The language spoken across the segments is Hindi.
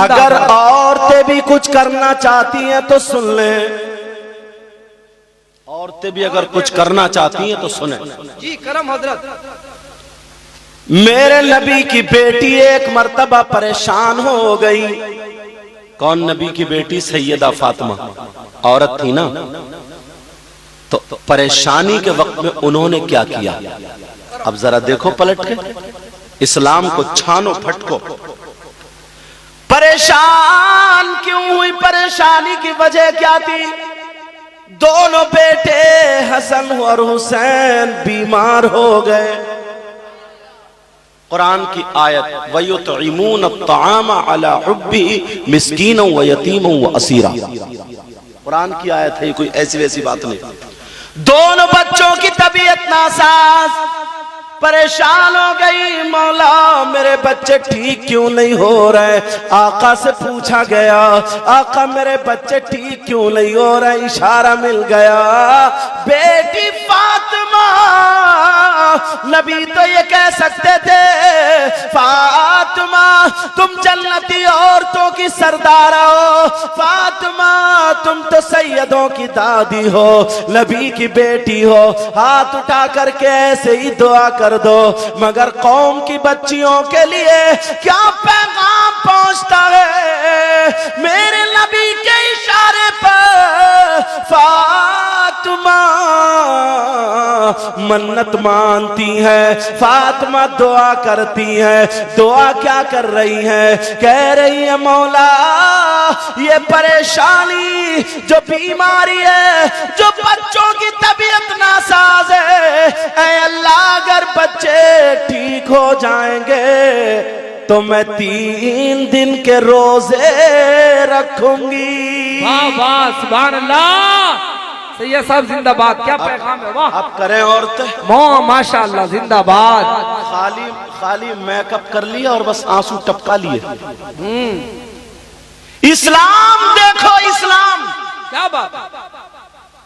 अगर औरतें भी कुछ करना चाहती हैं तो सुन ले, औरतें भी अगर कुछ करना चाहती हैं तो सुने जी। करम हजरत। मेरे नबी की बेटी एक मर्तबा परेशान हो गई। कौन नबी की बेटी? सैयदा फातिमा। औरत थी ना, तो परेशानी के वक्त में उन्होंने क्या किया? अब जरा देखो पलट के, इस्लाम को छानो फटको। परेशान क्यों हुई? परेशानी की वजह क्या थी? दोनों बेटे हसन और हुसैन बीमार हो गए। कुरान की आयत वयुतइमून अत्ताम अला हुब्बिही मिस्कीनन व यतीमन व असीरा, कुरान की आयत है, कोई ऐसी वैसी बात नहीं। दोनों बच्चों की तबीयत नासाज, परेशान हो गई। मौला मेरे बच्चे ठीक क्यों नहीं हो रहे? आका से पूछा गया, आका मेरे बच्चे ठीक क्यों नहीं हो रहे? इशारा मिल गया, बेटी फातिमा। नबी तो ये कह सकते थे, फातिमा तुम जन्नती औरतों की सरदार हो, फातिमा तुम तो सैयदों की दादी हो, नबी की बेटी हो, हाथ उठा करके ऐसे ही दुआ कर दो। मगर कौम की बच्चियों के लिए क्या पैगाम पहुंचता है? मेरे नबी के इशारे पर फातिमा मन्नत मानती है, फातिमा दुआ करती है। दुआ क्या कर रही है? कह रही है मौला ये परेशानी, जो बीमारी है, जो बच्चों की तबीयत नासाज है, ऐ अल्लाह अगर बच्चे ठीक हो जाएंगे तो मैं 3 दिन के रोजे रखूंगी। वाह वाह, सुभान अल्लाह। सैयद साहब जिंदाबाद, क्या पैगाम है। वाह, अब करें औरतें माशाअल्लाह, जिंदाबाद। खाली मेकअप कर लिया और बस आंसू टपका लिए। इस्लाम देखो, इस्लाम क्या बात।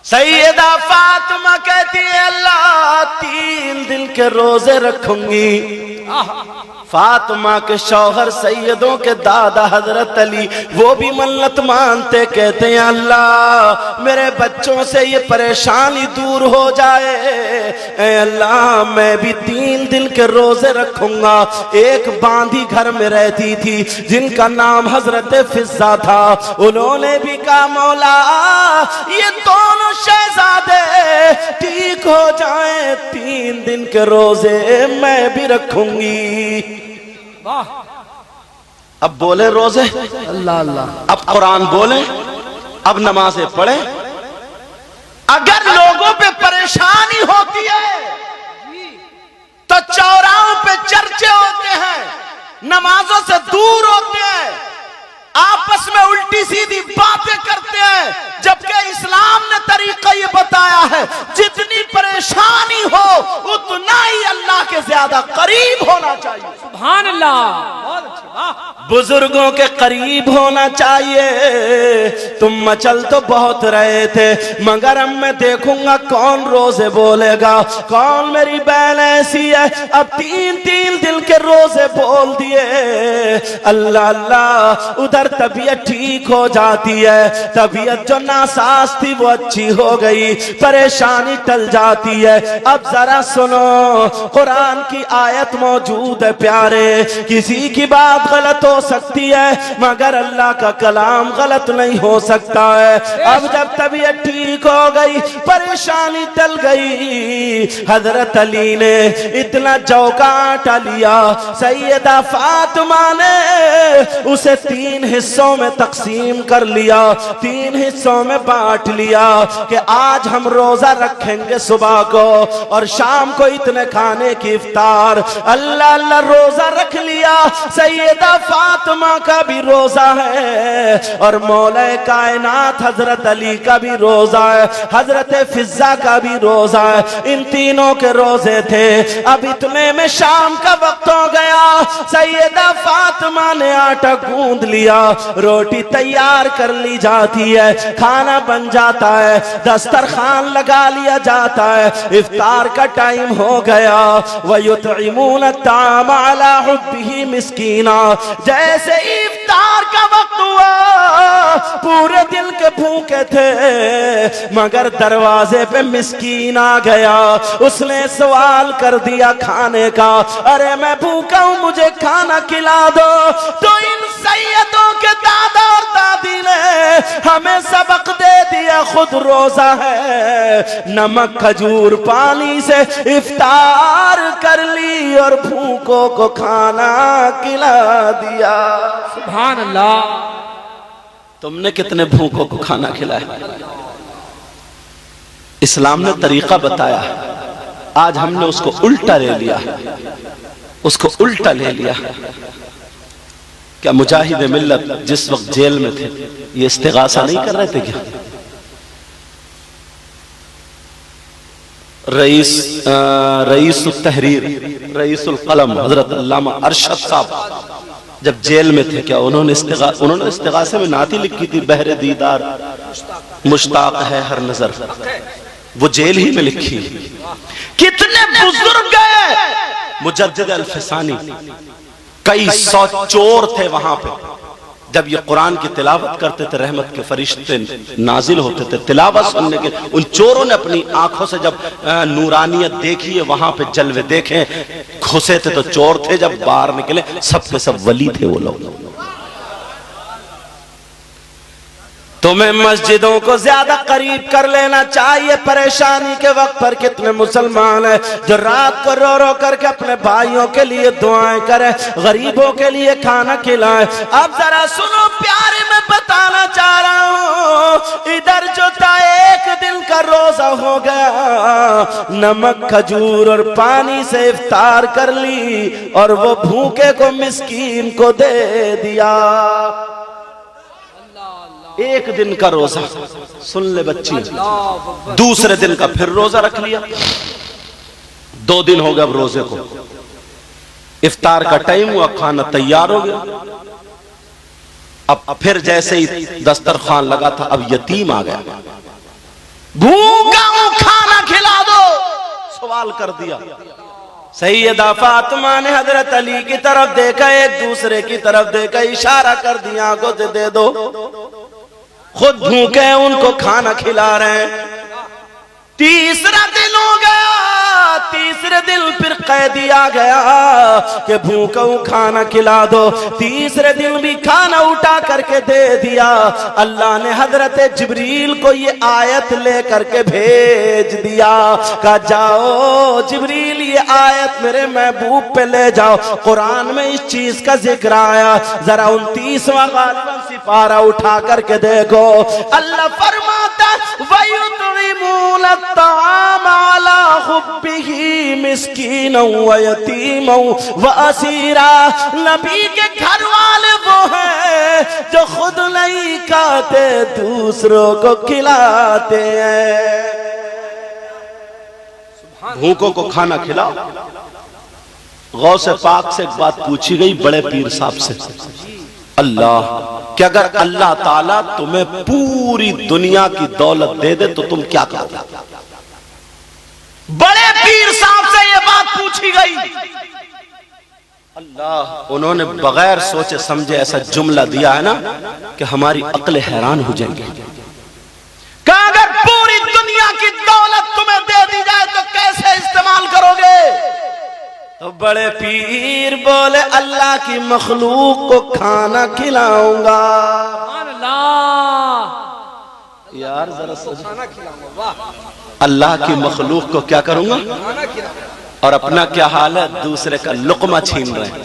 सैयदा फातिमा कहती है अल्लाह 3 दिन के रोजे रखूंगी। फातिमा के शौहर सैयदों के दादा हजरत अली वो भी मन्नत मानते, कहते हैं अल्लाह मेरे बच्चों से ये परेशानी दूर हो जाए, ऐ अल्लाह मैं भी 3 दिन के रोजे रखूंगा। एक बांधी घर में रहती थी जिनका नाम हजरत फिजा था, उन्होंने भी कहा मौला ये दोनों शहजादे ठीक हो जाएं, 3 दिन के रोजे मैं भी रखूंगी। वाह, अब बोले रोजे, अल्लाह अल्लाह। अब कुरान बोले, अब नमाजें पढ़े। अगर लोगों पे परेशानी होती है तो चौराहों पे चर्चे होते हैं, नमाजों से दूर होते हैं, आपस में उल्टी सीधी बातें करते हैं, जबकि इस्लाम ने तरीका ये बताया है जितनी परेशानी हो उतना ही अल्लाह के ज्यादा करीब होना चाहिए। सुभान अल्लाह, बहुत अच्छी। वाह, बुजुर्गों के करीब होना चाहिए। तुम मचल तो बहुत रहे थे, मगर अब मैं देखूंगा कौन रोजे बोलेगा, कौन मेरी बहन ऐसी है अब 3-3 दिन के रोजे बोल दिए। अल्लाह अल्लाह, उधर तबीयत ठीक हो जाती है, तबीयत जो नासाज थी वो अच्छी हो गई, परेशानी टल जाती है। अब जरा सुनो, कुरान की आयत मौजूद है प्यारे, किसी की बात गलत हो सकती है मगर अल्लाह का कलाम गलत नहीं हो सकता है। अब जब तबीयत ठीक हो गई, परेशानी टल गई, हजरत अली ने इतना चौका आटा लिया, सैयदा फातिमा ने उसे 3 हिस्सों में तकसीम कर लिया, 3 हिस्सों में बांट लिया कि आज हम रोजा रखेंगे सुबह को और शाम को इतने खाने की इफ्तार। अल्लाह अल्लाह रोजा रख लिया। सैयदा फातिमा का भी रोजा है और मौला कायनात हजरत अली का भी रोजा है, हजरत फिजा का भी रोजा है, इन तीनों के रोजे थे। अब इतने में शाम का वक्त हो गया, सैयदा फातिमा ने आटा गूंद लिया, रोटी तैयार कर ली जाती है, खाना बन जाता है, दस्तरखान लगा लिया जाता है, इफ्तार का टाइम हो गया। वयुतइमून अत्ताम अला हुब्बिही मिस्कीना, जैसे इफ्तार पूरे दिन के भूखे थे, मगर दरवाजे पे मिस्कीन आ गया। उसने सवाल कर दिया खाने का, अरे मैं भूखा हूं, मुझे खाना खिला दो। तो इन सैयदों के दादा और दादी ने हमें सबक दे दिया, खुद रोजा है, नमक खजूर पानी से इफ्तार कर ली और भूखों को खाना खिला दिया। सुभान अल्लाह। तुमने कितने भूखों को खाना खिलाया? इस्लाम ने तरीका बताया, आज हमने उसको उल्टा ले लिया, उसको उल्टा ले लिया। क्या मुजाहिद मिल्लत जिस वक्त जेल में थे ये इस्तिगासा नहीं कर रहे थे क्या? रईस तहरीर, रईसुल कलम हजरत अल्लामा अरशद साहब जब जेल में थे, क्या उन्होंने इस्तिगासे में नाती लिखी थी, बहरे दीदार मुश्ताक है हर नजर, वो जेल ही में लिखी। कितने बुजुर्ग गए, मुजद्दिद अल-फिसानी, कई सौ चोर थे वहां पे। जब ये कुरान की तिलावत करते थे, रहमत के फरिश्ते नाजिल होते थे तिलावत सुनने के। उन चोरों ने अपनी आंखों से जब नूरानियत देखी है, वहां पे जलवे देखे, घुसे थे तो चोर थे, जब बाहर निकले सब के सब वली थे वो लोग। तुम्हें मस्जिदों को ज्यादा करीब कर लेना चाहिए। परेशानी के वक्त पर कितने मुसलमान हैं जो रात को रो रो करके अपने भाइयों के लिए दुआएं करें, गरीबों के लिए खाना खिलाएं। अब जरा सुनो प्यारे, मैं बताना चाह रहा हूं, इधर जो था एक दिन का रोजा हो गया, नमक खजूर और पानी से इफ्तार कर ली और वो भूखे को मिस्कीन को दे दिया। एक दिन का रोजा, सुन ले बच्ची, दूसरे दिन का फिर रोजा रख लिया। 2 दिन हो गए अब रोजे को, इफ्तार का टाइम हुआ, खाना तैयार हो गया। अब फिर जैसे ही दस्तरखान लगा था, अब यतीम आ गया, भूखा हूं खाना खिला दो, सवाल कर दिया। सैयदा फातिमा ने हजरत अली की तरफ देखा, एक दूसरे की तरफ देखा, इशारा कर दिया आंखों से दे दो। खुद भूखे उनको खाना खिला रहे हैं। तीसरा दिन हो गया, तीसरे दिन फिर कैदी आ गया कि भूखा हूं खाना खिला दो। तीसरे दिन भी खाना उठा करके दे दिया। अल्लाह ने हजरत जिब्रील को ये आयत ले करके भेज दिया, कहा जाओ जिब्रील ये आयत मेरे महबूब पे ले जाओ, कुरान में इस चीज का जिक्र आया। जरा 29वां गालिबन सिपारा उठा करके देखो, अल्लाह फरमाता वयुतइमून अत्ताम अला हुब्बिही मिस्कीनन व यतीमन व असीरा। नबी के घर वाले वो हैं जो खुद नहीं खाते, दूसरों को खिलाते हैं। भूखों को खाना खिलाओ। गौसे पाक से एक बात पूछी गई बड़े पीर साहब से, अल्लाह कि अगर अल्लाह ताला तुम्हें पूरी दुनिया की दौलत दे दे तो तुम क्या करोगे? बड़े पीर साहब से ये बात पूछी गई। अल्लाह, उन्होंने बगैर सोचे समझे ऐसा जुमला दिया है ना कि हमारी अक्ल हैरान हो जाएगी। कि अगर पूरी दुनिया की दौलत तुम्हें दे दी जाए तो कैसे इस्तेमाल करोगे? तो बड़े पीर बोले अल्लाह की मखलूक को खाना खिलाऊंगा। यार जरा खाना खिलाऊंगा, अल्लाह की मखलूक को क्या करूंगा? और अपना क्या हाल है, दूसरे का लुकमा छीन रहे हैं,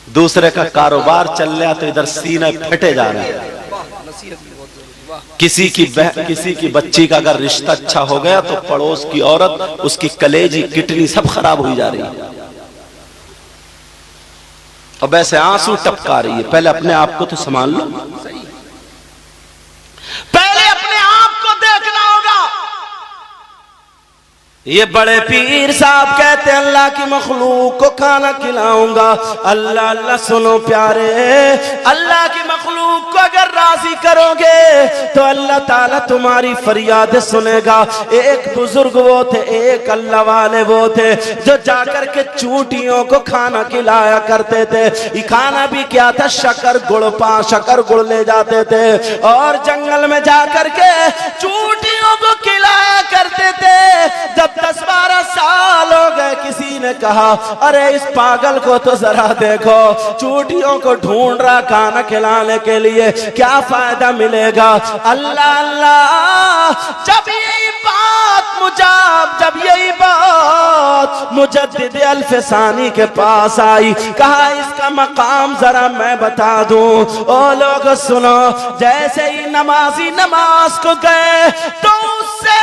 दूसरे का कारोबार चल रहा तो इधर सीने फटे जा रहे हैं। किसी की बच्ची का अगर रिश्ता अच्छा हो गया तो पड़ोस की औरत उसकी कलेजी किडनी सब खराब हुई जा रही है। अब ऐसे आंसू टपका रही है। पहले अपने आप को तो संभाल लो, पहले अपने आप को देखना होगा। ये बड़े पीर साहब कहते हैं अल्लाह की मखलूक को खाना खिलाऊंगा। अल्लाह अल्लाह सुनो प्यारे, अल्लाह की मखलूक को अगर अगर राजी करोगे तो अल्लाह ताला तुम्हारी फरियाद सुनेगा। एक बुजुर्ग वो थे, एक अल्लाह वाले वो थे जो जाकर के चूटियों को खाना खिलाया करते थे। ये खाना भी क्या था, शक्कर गुड़, शक्कर गुड़ ले जाते थे और जंगल में जाकर के चूटियों को खिलाया करते थे। जब 10-12 साल हो गए, किसी ने कहा अरे इस पागल को तो जरा देखो, चूटियों को ढूंढ रहा खाना खिलाने के लिए, क्या फायदा मिलेगा। अल्लाह अल्लाह, जब यही बात मुजद्दिद अल्फसानी के पास आई, कहा इसका मकाम जरा मैं बता दूं। ओ लोग सुनो, जैसे ही नमाजी नमाज को गए तो उससे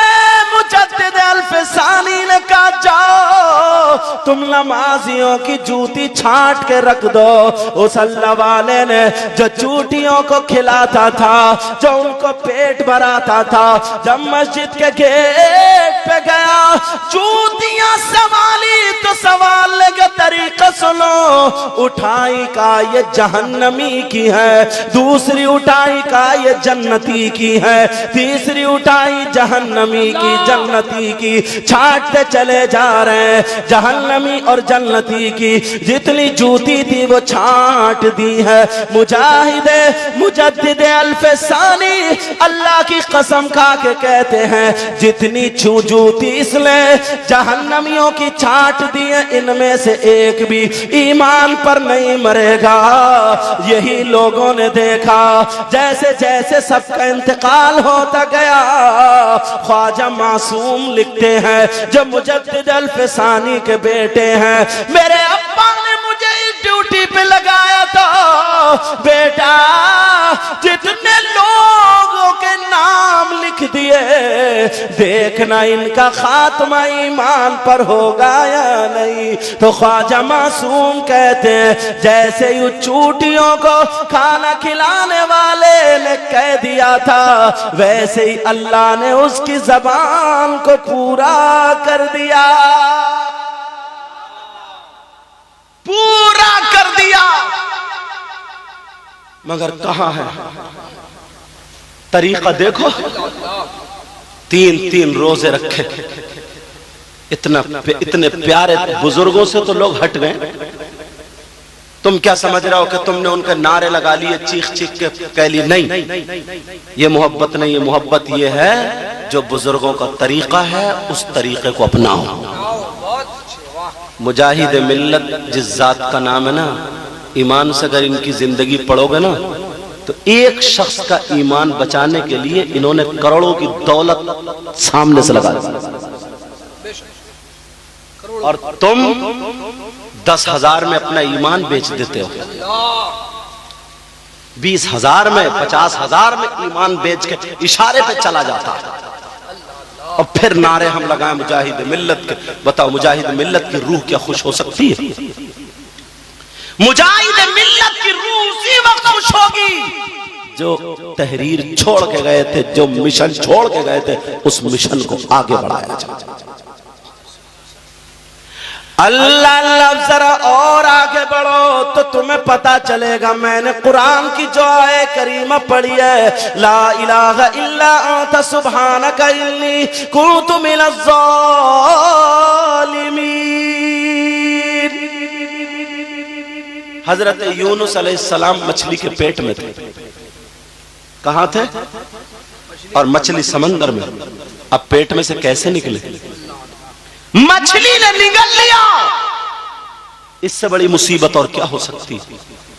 मुजद्दिद अल्फसानी ने कहा जाओ तुम नमाजियों की जूती छांट के रख दो। उस अल्लाह वाले ने जो चूटियों को खिलाता था, जो उनको पेट भराता था, जब मस्जिद के गेट पे गया, जूतियां संभाली तो सवालने का तरीका सुनो। उठाई का ये जहन्नमी की है, दूसरी उठाई का ये जन्नती की है, तीसरी उठाई जहन्नमी की जन्नती की। छाटते चले जा रहे हैं, जहन्नमी और जन्नती की जितनी जूती थी वो छाट दी है। मुजद्दिद अल्फसानी अल्लाह की कसम खा के कहते हैं, जितनी जूती इसने जहन्नमियों की छाट दी है, इनमें से एक भी ईमान पर नहीं मरेगा। यही लोगों ने देखा, जैसे जैसे सबका इंतकाल होता गया, ख्वाजा मासूम लिखते हैं जो मुजद्दिद अल्फसानी के बेटे हैं, मेरे अब्बा ने मुझे इस ड्यूटी पे लगाया था, बेटा जितने लोगों के नाम लिख दिए, देखना इनका खात्मा ईमान पर होगा या नहीं। तो ख्वाजा मासूम कहते हैं, जैसे ही चूटियों को खाना खिलाने वाले ने कह दिया था, वैसे ही अल्लाह ने उसकी जबान को पूरा कर दिया, पूरा कर दिया। मगर कहां है तरीका, देखो 3-3 रोजे रखे। इतने प्यारे बुजुर्गों से तो लोग हट गए। तुम क्या समझ रहे हो कि तुमने उनके नारे लगा लिए, चीख चीख के कह ली? नहीं, ये मोहब्बत नहीं, ये मोहब्बत ये है जो बुजुर्गों का तरीका है, उस तरीके को अपनाओ। मुजाहिद मिल्लत जिस जात का नाम है ना, ईमान से अगर इनकी जिंदगी पढ़ोगे ना, तो एक शख्स का ईमान बचाने के लिए इन्होंने करोड़ों की दौलत सामने से लगा दी। और तुम 10,000 में अपना ईमान बेच देते हो, 20,000 में, 50,000 में ईमान बेच के इशारे पे चला जाता है। और फिर नारे हम लगाए मुजाहिद मिल्लत के। बताओ मुजाहिद मिल्लत की रूह क्या खुश हो सकती है? मुजाहिद मिल्लत की रूह उसी वक्त खुश होगी जो तहरीर छोड़ के गए थे, जो मिशन छोड़ के गए थे, उस मिशन को आगे बढ़ाया जाए। अल्लाह अल्लाह, जरा और आगे बढ़ो तो तुम्हें पता चलेगा। मैंने कुरान की जो आए करीमा पढ़ी है, ला इलाहा इल्ला अंता सुब्हानका इन्नी कुन्तु मिनज़ ज़ालिमीन। हजरत यूनुस अलैहिस्सलाम मछली के पेट में थे। कहां थे? और मछली समंदर में। अब पेट में से कैसे निकले? मछली ने निगल लिया। इससे बड़ी मुसीबत और क्या हो सकती है?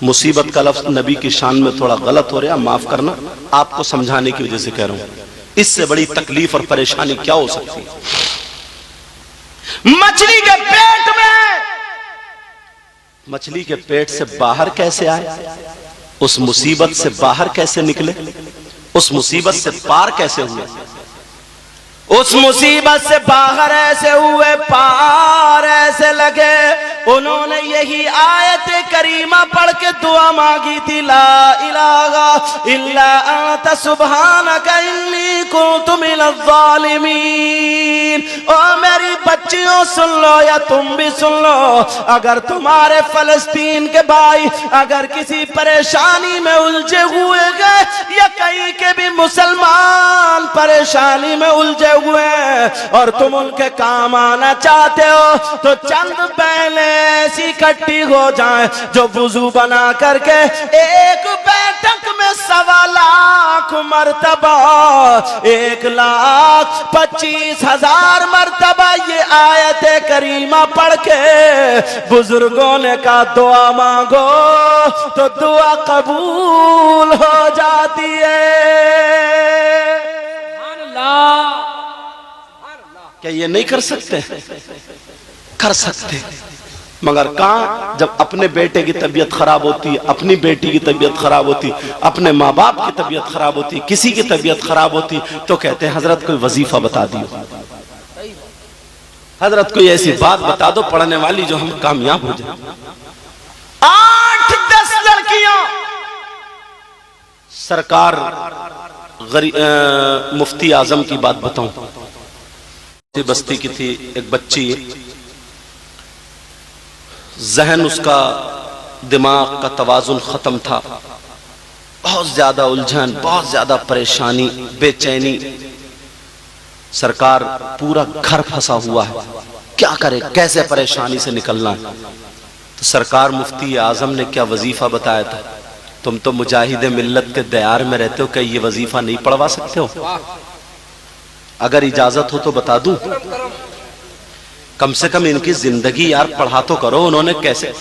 मुसीबत का लफ्ज नबी की शान में थोड़ा गलत हो रहा है, माफ करना, आपको समझाने की वजह से कह रहा हूं। इससे बड़ी तकलीफ और परेशानी क्या हो सकती है? मछली के पेट में, मछली के पेट से बाहर कैसे आए? उस मुसीबत से बाहर कैसे निकले? उस मुसीबत से पार कैसे हुए? उस मुसीबत से बाहर ऐसे हुए, पार ऐसे लगे। उन्होंने यही आयत करीमा पढ़ के दुआ मांगी थी, ला इलाहा इल्ला अंता सुब्हानका इन्नी कुन्तु मिनज़ ज़ालिमीन। ओ मेरी बच्चियों सुन लो या तुम भी सुन लो, अगर तुम्हारे फलस्तीन के भाई अगर किसी परेशानी में उलझे हुए गए या कहीं के भी मुसलमान परेशानी में उलझे हुए हैं और तुम उनके काम आना चाहते हो, तो चंद बहनें ऐसी इकट्ठी हो जाएं जो वुजू बना करके एक बैठक में 1.25 लाख मर्तबा 1,25,000 मर्तबा ये आयत करीमा पढ़ के बुजुर्गों ने कहा दुआ मांगो तो दुआ कबूल हो जाती है। क्या ये नहीं कर सकते? कर सकते, मगर कहाँ? जब अपने बेटे की तबीयत खराब होती है, अपनी बेटी की तबीयत खराब होती, अपने माँ बाप की तबीयत खराब होती, किसी की तबीयत खराब होती, तो कहते हैं हजरत कोई वजीफा बता दियो, हजरत कोई ऐसी बात बता दो पढ़ने वाली जो हम कामयाब हो जाए। 8-10 लड़कियां सरकार मुफ्ती आजम की बात बताऊं, बस्ती की थी एक बच्ची, जहन उसका दिमाग का तवाजुन खत्म था, बहुत ज्यादा उलझन, बहुत ज्यादा परेशानी, बेचैनी, सरकार पूरा घर फंसा हुआ है, क्या करे, कैसे परेशानी से निकलना है। तो सरकार मुफ्ती आजम ने क्या वजीफा बताया था, तुम तो मुजाहिद मिल्लत के दयार में रहते हो, क्या ये वजीफा नहीं पढ़वा सकते हो? अगर इजाजत हो तो बता दूं, कम से कम इनकी जिंदगी यार पढ़ा तो करो। उन्होंने कैसे,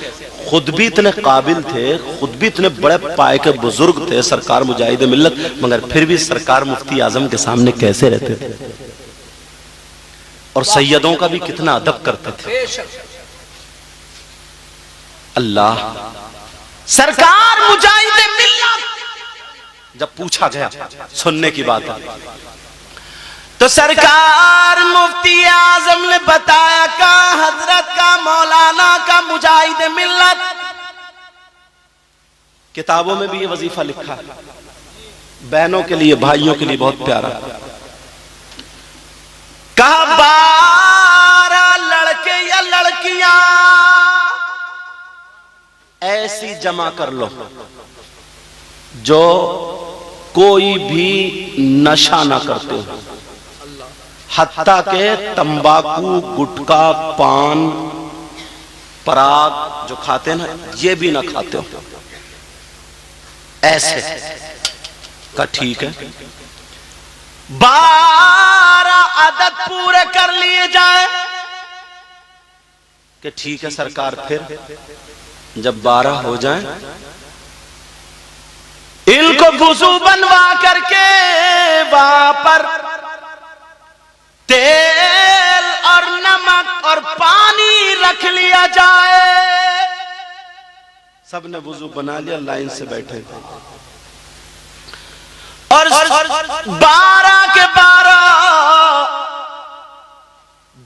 खुद भी इतने काबिल थे, खुद भी इतने बड़े पाए के बुजुर्ग थे सरकार मुजाहिद मिल्लत, मगर फिर भी सरकार मुफ्ती आजम के सामने कैसे रहते थे और सैयदों का भी कितना अदब करते थे। अल्लाह, सरकार मुजाहिद मिल्लत जब पूछा गया, सुनने की बात है, तो सरकार मुफ्ती आजम ने बताया का हजरत का मौलाना का मुजाहिद मिल्लत, किताबों में भी ये वजीफा लिखा है, बहनों के लिए भाइयों के लिए बहुत प्यारा। कहा 12 लड़के या लड़कियां ऐसी जमा कर लो जो कोई भी नशा ना करते हो, हत्ता के तंबाकू, गुटखा, पान, पराग जो खाते ना, ये भी ना खाते हो, ऐसे का ठीक है। 12 आदत पूरे कर लिए जाए कि ठीक है सरकार। फिर जब 12 हो जाए, इनको वुजू बनवा करके वहां पर तेल और नमक और पानी रख लिया जाए। सबने वुजू बना लिया, लाइन से बैठे और 12 के 12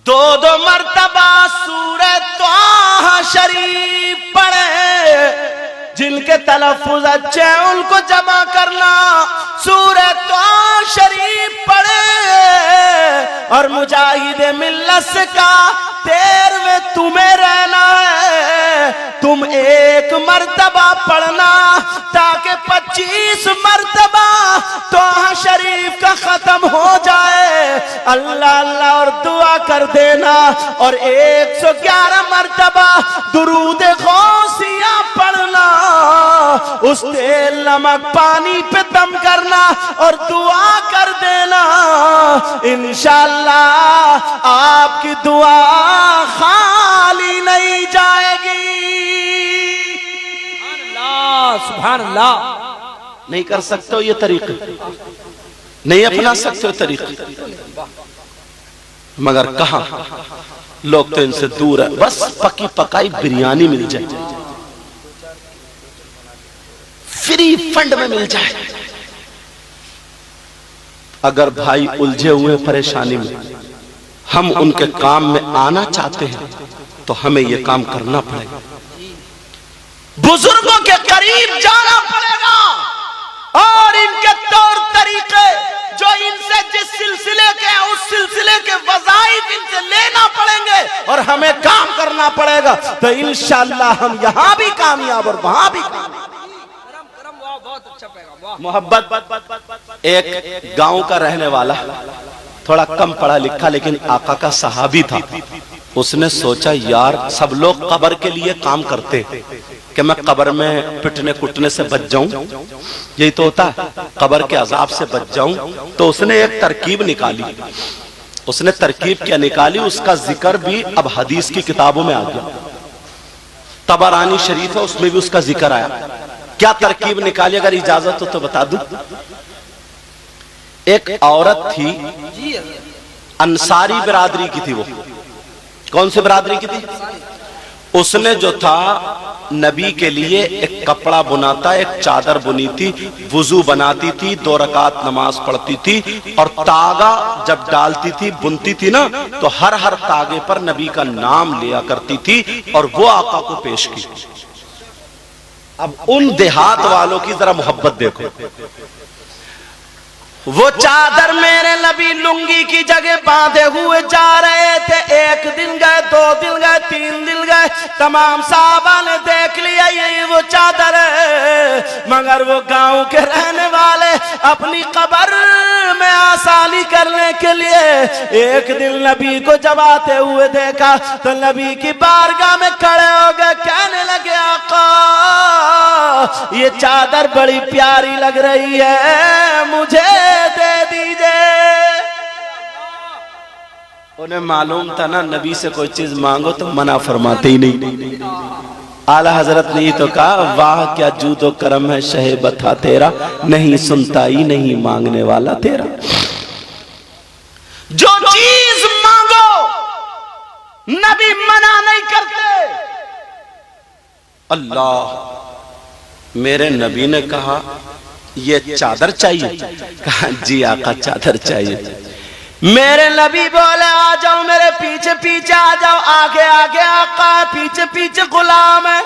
2-2 मर्तबा सूरह त्वाहा शरीफ पढ़े। जिनके तलफ्फुज अच्छे हैं उनको जमा करना, सूरह त्वाहा शरीफ पढ़े और मुजाहिद मिल्लत का 13वें तुम्हें रहना है, तुम 1 मर्तबा पढ़ना ताकि 25 मर्तबा त्वाहा शरीफ का खत्म हो जाए। अल्लाह अल्लाह और दुआ कर देना और 111 मर्तबा दुरूद गौसिया पढ़ना, उस तेल नमक पानी पे दम करना और दुआ कर देना। इंशाअल्लाह आपकी दुआ खाली नहीं जाएगी। सुभान अल्लाह। नहीं कर सकते हो ये तरीके, नहीं अपना सकते हो तरीके, मगर कहां लोग तो इनसे दूर है। बस पकी पकाई बिरयानी मिल जाए, फ्री फंड में मिल जाए। अगर भाई उलझे हुए परेशानी में, हम उनके काम में आना चाहते हैं तो हमें यह काम करना पड़ेगा, बुजुर्गों के करीब जाना पड़ेगा और इनके तौर तरीके जो इनसे जिस सिलसिले के उस सिलसिले के वज़ाइफ इनसे लेना पड़ेंगे और हमें काम करना पड़ेगा, तो इंशाअल्लाह हम यहाँ भी कामयाब और वहां भी कामयाब। बहुत अच्छा पैगाम, वाह। मोहब्बत। एक गांव का रहने वाला, थोड़ा कम पढ़ा लिखा लेकिन आका का सहाबी था। उसने सोचा यार सब लोग कब्र के लिए काम करते कि मैं कब्र में पिटने कुटने से बच जाऊं, यही तो होता है, कब्र के अजाब से बच जाऊं। तो उसने एक तरकीब निकाली। उसने तरकीब क्या निकाली, उसका जिक्र भी अब हदीस की किताबों में आ गया। तबरानी शरीफ है, उसमें भी उसका जिक्र आया। क्या तरकीब निकाली, अगर इजाजत हो तो बता दूं। एक औरत थी, अंसारी बिरादरी की थी। वो कौन सी बिरादरी की थी? उसने जो था नबी के लिए एक कपड़ा बुनाता, एक चादर बुनी थी, वुजू बनाती थी, 2 रकात नमाज पढ़ती थी और तागा जब डालती थी, बुनती थी ना, तो हर तागे पर नबी का नाम लिया करती थी और वो आका को पेश की। अब उन देहात वालों की जरा मोहब्बत देखो। वो चादर मेरे नबी लुंगी की जगह बांधे हुए जा रहे थे। 1 दिन गए, 2 दिन गए, 3 दिन गए, तमाम साहबा ने देख लिया यही वो चादर है। मगर वो गांव के रहने वाले अपनी कब्र में आसानी करने के लिए एक दिन नबी को जब आते हुए देखा तो नबी की बारगाह में खड़े हो गए, कहने लगे आका ये चादर बड़ी प्यारी लग रही है, मुझे दे दीजिए। उन्हें मालूम था ना नबी से कोई चीज मांगो तो मना फरमाते ही नहीं। आला हजरत ने तो कहा वाह क्या जूदो करम है शहे बता तेरा, नहीं सुनता ही नहीं मांगने वाला तेरा। जो चीज मांगो नबी मना नहीं करते। अल्लाह मेरे नबी ने कहा ये चादर चाहिए? कहा जी आका चादर चाहिए। मेरे नबी बोले आ जाओ मेरे पीछे पीछे आ जाओ, आगे आगे आका, पीछे पीछे गुलाम है।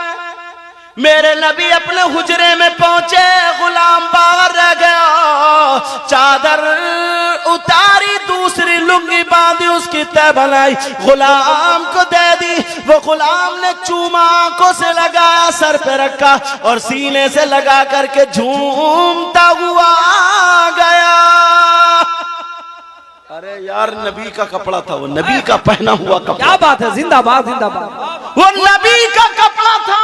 मेरे नबी अपने हुजरे में पहुंचे, गुलाम बाहर रह गया। चादर उतारी, दूसरी लुंगी बांधी, उसकी तह बनाई, गुलाम को दे दी। वो गुलाम ने चूमा आंखों से लगाया, सर पे रखा और सीने से लगा करके झूमता हुआ गया। अरे यार नबी का कपड़ा था, वो नबी का पहना हुआ कपड़ा। क्या बात है, जिंदाबाद जिंदाबाद। वो नबी का कपड़ा था।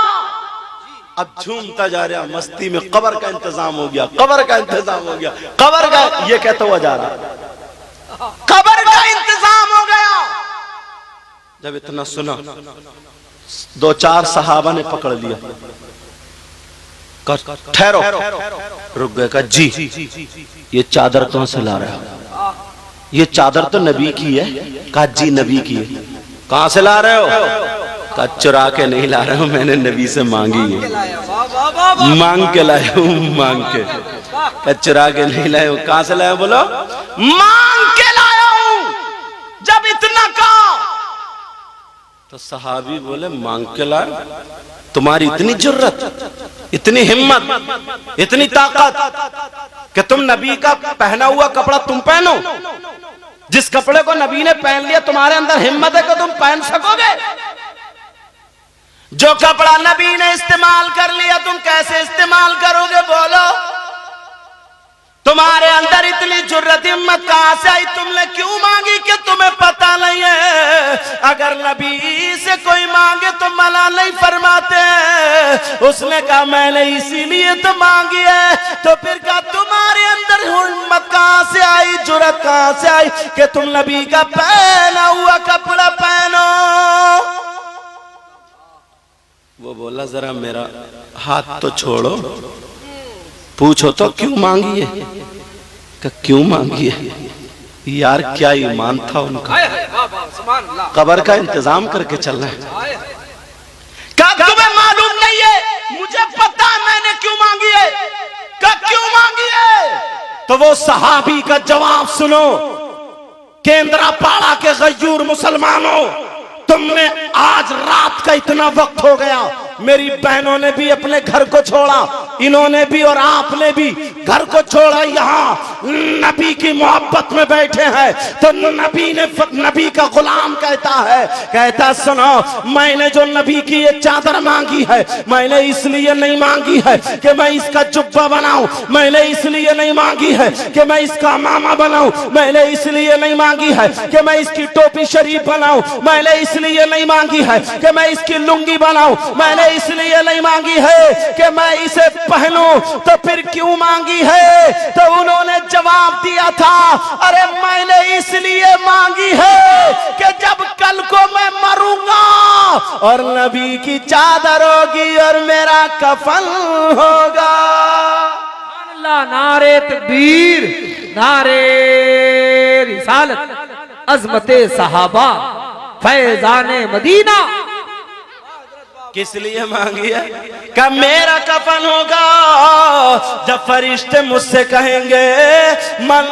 अब झूमता जा रहा, मस्ती में कब्र का इंतजाम हो गया, कब्र का इंतजाम हो गया, कब्र का, ये कहता हुआ जा रहा, कब्र का इंतजाम हो गया। जब इतना सुना 2-4 सहाबा ने पकड़ लिया, ठहरो, रुक गए, कहा जी ये चादर कहां से ला रहे हो? ये चादर तो नबी की है। कहा जी नबी की है। कहां से ला रहे हो? कहा चुरा के नहीं ला रहा हूं, मैंने नबी से मांगी है, मांग के लाया हूं, मांग के। कहा चुरा के नहीं लाया हूं। कहां से लाया? बोलो मांग के लाया हूं। जब इतना कहा तो सहाबी बोले मांग के लाए? तुम्हारी इतनी जुर्रत, इतनी हिम्मत, इतनी ताकत कि तुम नबी का पहना हुआ कपड़ा तुम पहनो? जिस कपड़े को नबी ने पहन लिया तुम्हारे अंदर हिम्मत है कि तुम पहन सकोगे? जो कपड़ा नबी ने इस्तेमाल कर लिया तुम कैसे इस्तेमाल करोगे? बोलो तुम्हारे अंदर इतनी जुर्रत हिम्मत कहां से आई? तुमने क्यों मांगी कि तुम्हें पता नहीं है? अगर नबी से कोई मांगे तो मना नहीं फरमाते। उसने कहा मैंने इसीलिए तो मांगी है। तो फिर कहा तुम्हारे अंदर हिम्मत कहां से आई, जुर्रत कहां से आई कि तुम नबी का पहना हुआ कपड़ा पहनो? वो बोला जरा मेरा हाथ तो छोड़ो, पूछो तो क्यों मांगी है? कि क्यों मांगी है? यार क्या ईमान था उनका, कब्र का इंतजाम करके चलना है। क्या तुम्हें मालूम नहीं है? मुझे पता है मैंने क्यों मांगी है। क्या क्यों मांगी है? तो वो सहाबी का जवाब सुनो। केंद्रापाड़ा के गयूर मुसलमानों, तुमने आज रात का इतना वक्त हो गया, मेरी बहनों ने भी अपने घर को छोड़ा, इन्होंने भी और आपने भी घर को छोड़ा, यहाँ नबी की मोहब्बत में बैठे हैं। तो नबी का गुलाम कहता सुनो, मैंने जो नबी की ये चादर मांगी है, मैंने इसलिए नहीं मांगी है कि मैं इसका जुब्बा बनाऊं, मैंने इसलिए नहीं मांगी है कि मैं इसका मामा बनाऊं, मैंने इसलिए नहीं मांगी है कि मैं इसकी टोपी शरीफ बनाऊं, मैंने इसलिए नहीं मांगी है कि मैं इसकी लुंगी बनाऊं, मैंने इसलिए नहीं मांगी है कि मैं इसे पहनूं। तो फिर क्यों मांगी है? तो उन्होंने जवाब दिया था, अरे मैंने इसलिए मांगी है कि जब कल को मैं मरूंगा और नबी की चादर होगी और मेरा कफन होगा। अल्लाह, नारे तकबीर, नारे रिसालत, अज़मते सहाबा, फैज़ाने मदीना। किस लिए मांगी है? कि मेरा कफन होगा जब फरिश्ते मुझसे कहेंगे मन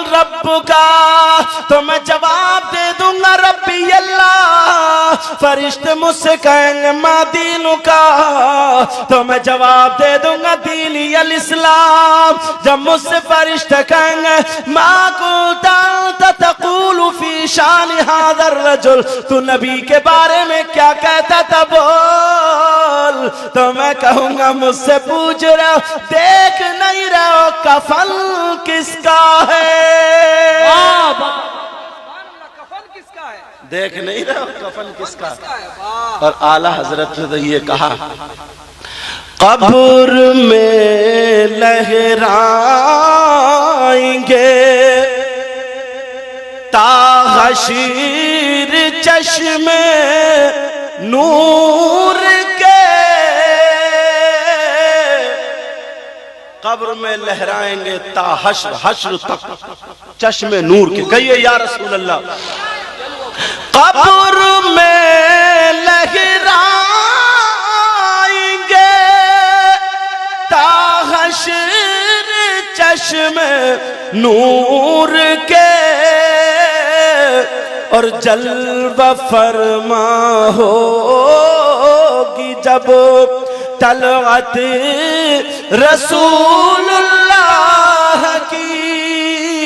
रब्बु का, तो मैं जवाब दे दूंगा रब्बी अल्लाह। फरिश्ते मुझसे कहेंगे मा दीनु का, तो मैं जवाब दे दूंगा दीनी अल इस्लाम। जब मुझसे फरिश्ते कहेंगे मा कुंता तक़ूलु फी शान हाज़र रजुल, तू नबी के बारे में क्या कहता था बोल, तो मैं कहूंगा मुझसे पूछ रहे हो, देख नहीं रहे हो कफन किसका है? कफन किसका है? देख नहीं रहे हो कफन किसका है? और आला हजरत ने तो ये कहा, कब्र में लहराएंगे ताहशीर चश्मे नूर के, कब्र में लहराएंगे ताहश्र, हश्र तक चश्मे नूर के। कहिए या रसूल अल्लाह। कब्र में लहराएंगे ताहश्र चश्मे नूर के, और जलवा फरमा होगी जब तलवत रसूलुल्लाह की।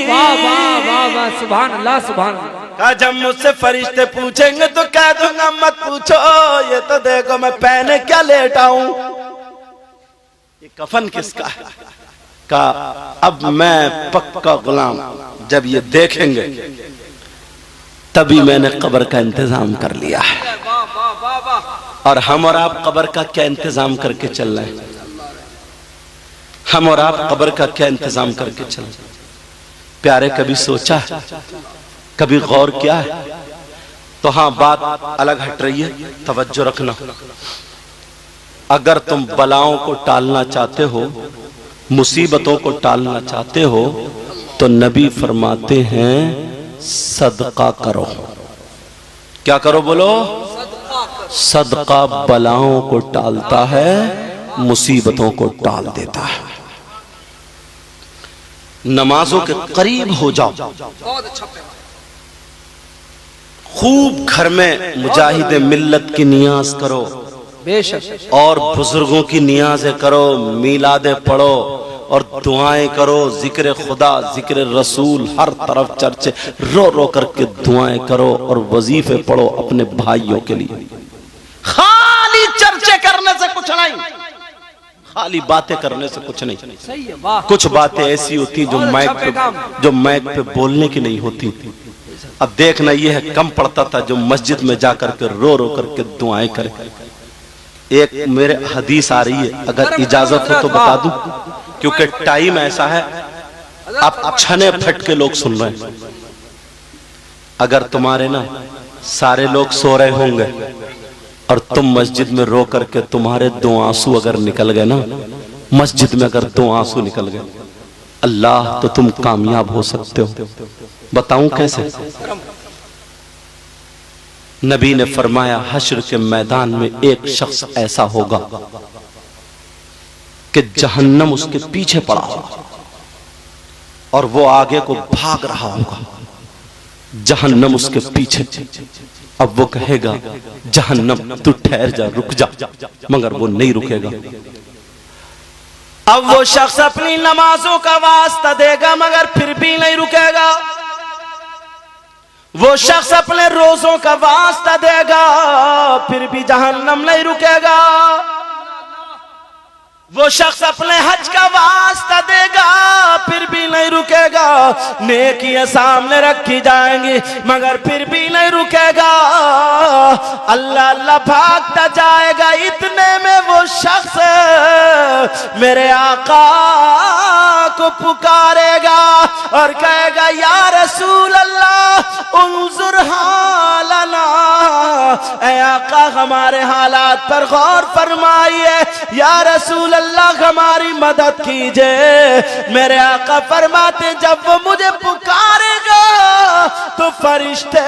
वाह वाह वाह वाह, सुभान अल्लाह, सुभान अल्लाह। जब मुझसे फरिश्ते पूछेंगे तो कह दूंगा मत पूछो, ये तो देखो मैं पहने क्या लेटा हूं, ये कफन किसका है? का अब मैं पक्का गुलाम, जब ये देखेंगे तभी मैंने कब्र का इंतजाम कर लिया है। और हम और आप कब्र का क्या इंतजाम करके चल रहे हैं? हम और आप कब्र का क्या इंतजाम करके चल रहे हैं? प्यारे, कभी सोचा है, कभी गौर किया है? तो हाँ, बात अलग हट रही है, तवज्जो रखना। अगर तुम बलाओं को टालना चाहते हो, मुसीबतों को टालना चाहते हो, तो नबी फरमाते हैं सदका करो। क्या करो बोलो? सदका बलाओं को टालता है, मुसीबतों को टाल देता है। नमाजों के करीब हो जाओ, खूब घर में मुजाहिद मिल्लत की नियाज करो, बेशक, और बुजुर्गों की नियाज़ें करो, मीलादे पढ़ो और दुआएं करो, जिक्र खुदा, जिक्र रसूल, हर तरफ चर्चे, रो रो करके दुआएं करो और वजीफे पढ़ो अपने भाइयों के लिए। खाली चर्चे करने से कुछ नहीं, खाली बातें करने से कुछ नहीं। सही है, वाह। कुछ बातें ऐसी होती जो माइक पे बोलने की नहीं होती। अब देखना ये है, कम पड़ता था जो मस्जिद में जाकर के रो रो करके दुआएं करे। एक मेरे हदीस आ रही है, अगर इजाजत हो तो बता दूं, क्योंकि टाइम ऐसा है, आप छने फट के लोग सुन रहे हैं। अगर तुम्हारे ना सारे लोग सो रहे होंगे और तुम मस्जिद में रो करके तुम्हारे 2 आंसू अगर निकल गए ना, मस्जिद में अगर 2 आंसू निकल गए, अल्लाह, तो तुम कामयाब हो सकते हो। बताऊं कैसे? नबी ने फरमाया, हश्र के मैदान में एक शख्स ऐसा होगा कि जहन्नम उसके पीछे पड़ा होगा और वो आगे को भाग रहा होगा। जहन्नम उसके पीछे। अब वो कहेगा जहन्नम तू ठहर जा, रुक जा, मगर वो नहीं रुकेगा। अब वो शख्स अपनी नमाजों का वास्ता देगा मगर फिर भी नहीं रुकेगा। वो शख्स अपने रोजों का वास्ता देगा फिर भी जहन्नम नहीं रुकेगा। वो शख्स अपने हज का वास्ता देगा फिर भी नहीं रुकेगा। नेकियां सामने रखी जाएंगी मगर फिर भी नहीं रुकेगा। अल्लाह अल्लाह भागता जाएगा। इतने में वो शख्स मेरे आका को पुकारेगा और कहेगा या रसूल अल्लाह उन्जुर हालना, ऐ आका हमारे हालात पर गौर फरमाइए। या रसूल अल्लाह हमारी मदद कीजिए। मेरे आका फरमाते जब वो मुझे पुकारेगा तो फरिश्ते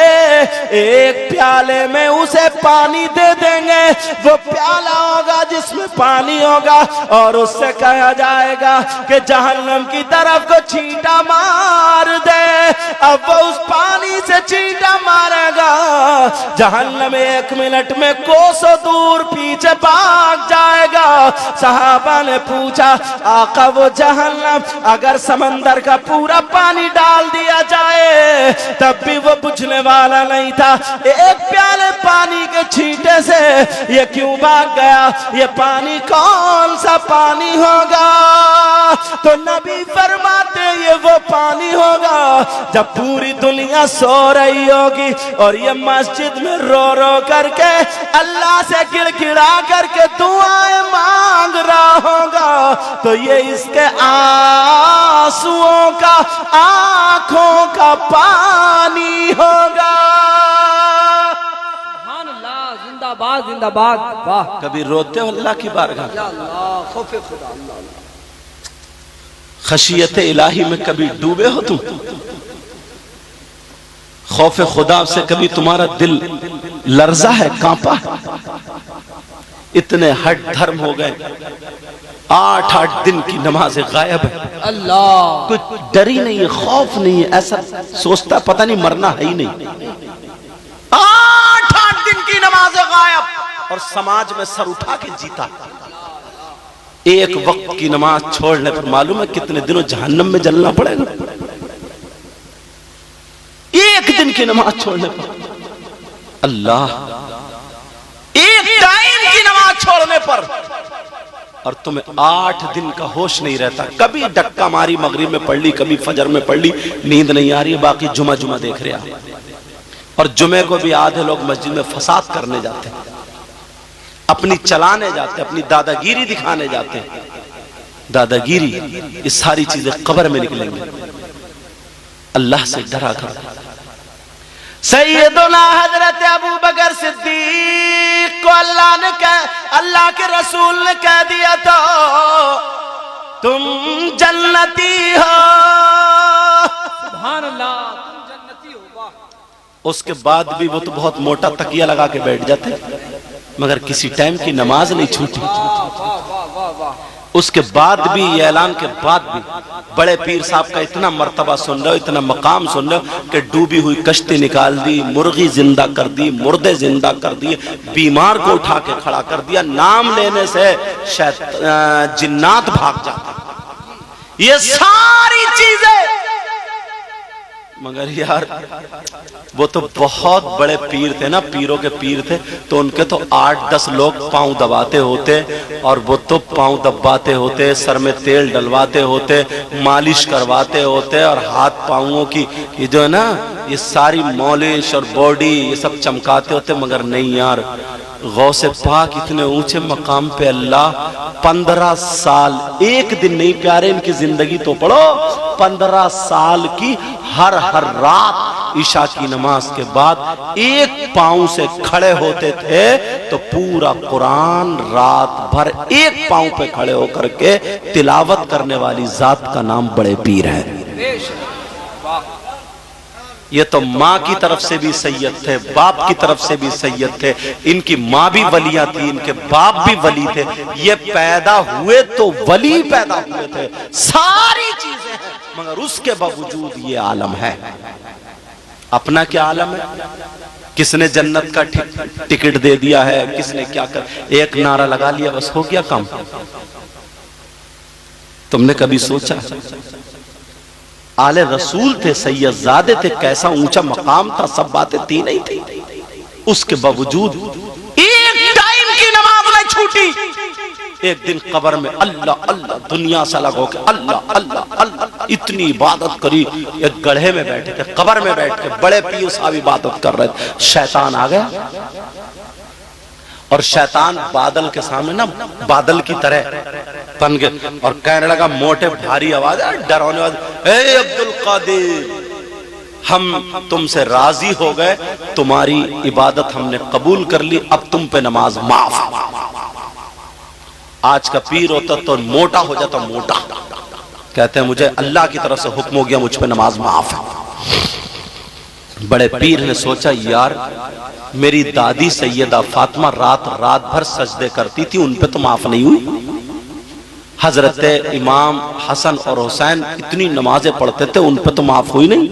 एक प्याले में उसे पानी दे देंगे। वो प्याला होगा जिसमें पानी होगा और उससे कहा जाएगा कि जहन्नम की तरफ को छींटा मार दे। अब वो उस पानी से छींटा मारेगा। जहन्नम 1 मिनट में कोसों दूर पीछे भाग जाएगा। सहाबा ने पूछा आका वो जहन्नम अगर समंदर का पूरा पानी डाल दिया जाए तब भी वो बुझने वाला नहीं था। एक प्याले पानी के छींटे से ये क्यों भाग गया? ये पानी कौन सा पानी होगा? तो नबी फरमाते ये वो पानी होगा जब पूरी दुनिया सो रही होगी और ये मस्जिद में रो रो करके अल्लाह से गिड़गिड़ा करके दुआएं मांग रहा होगा। तो ये इसके आंसुओं का आंखों का पानी होगा। सुभान अल्लाह, जिंदाबाद जिंदाबाद। वाह, कभी रोते हो अल्लाह की बारगाह? खौफे खुदा, खशियत इलाही में कभी डूबे हो तुम? खौफ खुदा से कभी तुम्हारा दिल लर्जा है, कांपा है? इतने हट धर्म हो गए, 8-8 दिन की नमाजें गायब है। अल्लाह, कुछ डर ही नहीं है, खौफ नहीं है। ऐसा सोचता पता नहीं मरना है ही नहीं। 8-8 दिन की नमाजें गायब और समाज में सर उठा के जीता। एक वक्त की नमाज छोड़ने पर मालूम है कितने दिनों जहन्नम में जलना पड़ेगा। एक दिन की नमाज छोड़ने पर अल्लाह, एक टाइम की नमाज छोड़ने पर, और तुम्हें 8 दिन का होश नहीं रहता। कभी डक्का मारी मगरिब में पढ़ ली, कभी फजर में पढ़ ली, नींद नहीं आ रही, बाकी जुमा जुमा देख रहे हैं। और जुमे को भी आधे लोग मस्जिद में फसाद करने जाते हैं, अपनी चलाने जाते, अपनी दादागिरी दिखाने जाते। दादागिरी, ये सारी चीजें कब्र में निकलेंगी। अल्लाह से डरा कर। सैयदुना हजरत अबू बकर सिद्दीक को अल्लाह के रसूल ने कह दिया तो तुम जन्नती हो। सुभान अल्लाह, तुम जन्नती हो। वाह, उसके बाद भी वो तो बहुत मोटा तकिया लगा के बैठ जाते, मगर किसी टाइम की नमाज नहीं छूटी। उसके बाद भी, ये ऐलान के बाद भी बड़े पीर साहब का इतना मर्तबा सुन रहे हो, इतना मकाम सुन रहे हो कि डूबी हुई कश्ती निकाल दी, मुर्गी जिंदा कर दी, मुर्दे जिंदा कर दिए, बीमार को उठा के खड़ा कर दिया। नाम लेने से जिन्नात भाग जाते। ये सारी चीजें, मगर यार वो तो बहुत बड़े पीर थे ना, पीरों के पीर थे, तो उनके तो 8-10 लोग पांव दबाते होते और वो तो पांव दबाते होते, सर में तेल डलवाते होते, मालिश करवाते होते, और हाथ पांवों की ये जो है ना, ये सारी मॉलिश और बॉडी ये सब चमकाते होते। मगर नहीं यार, गौसे पाक इतने ऊंचे मकाम पे अल्लाह 15 साल, एक दिन नहीं प्यारे, इनकी जिंदगी तो पढ़ो, 15 साल की हर रात ईशा की नमाज के बाद एक पांव से खड़े होते थे तो पूरा कुरान रात भर एक पांव पे खड़े होकर के तिलावत करने वाली जात का नाम बड़े पीर है। ये तो माँ की तरफ से भी सैयद थे, बाप की तरफ से भी सैयद थे। इनकी माँ भी वलिया थी, इनके बाप भी वली थे। ये पैदा हुए तो वली पैदा हुए थे, सारी चीजें हैं, मगर उसके बावजूद ये आलम है। अपना क्या आलम है, किसने जन्नत का टिकट दे दिया है, किसने क्या कर, एक नारा लगा लिया बस हो गया काम। तुमने कभी सोचा आले रसूल थे, सैयदजादे थे, कैसा ऊंचा मकाम था, सब बातें थी नहीं थी, उसके बावजूद एक टाइम की नमाज नहीं छूटी। एक दिन कब्र में अल्लाह अल्लाह दुनिया से अलग होकर अल्लाह अल्लाह अल्लाह इतनी इबादत करी। एक गड्ढे में बैठे थे, कब्र में बैठ के बड़े पीर साहब इबादत कर रहे थे, शैतान आ गया और शैतान बादल के सामने ना बादल की तरह बन गए और कहने लगा मोटे भारी आवाज, डरावनी आवाज, ए अब्दुल कादिर, हम तुमसे राजी हो गए, तुम्हारी इबादत हमने कबूल कर ली, अब तुम पे नमाज माफ। आज का पीर होता तो मोटा हो जाता, मोटा कहते हैं मुझे अल्लाह की तरफ से हुक्म हो गया, मुझ पे नमाज माफ है। बड़े पीर ने सोचा यार मेरी दादी सैयदा फातिमा रात रात भर सजदे करती थी, उन पे तो माफ नहीं हुई। हजरत इमाम हसन और हुसैन इतनी नमाजें पढ़ते थे, उन पे तो माफ हुई नहीं।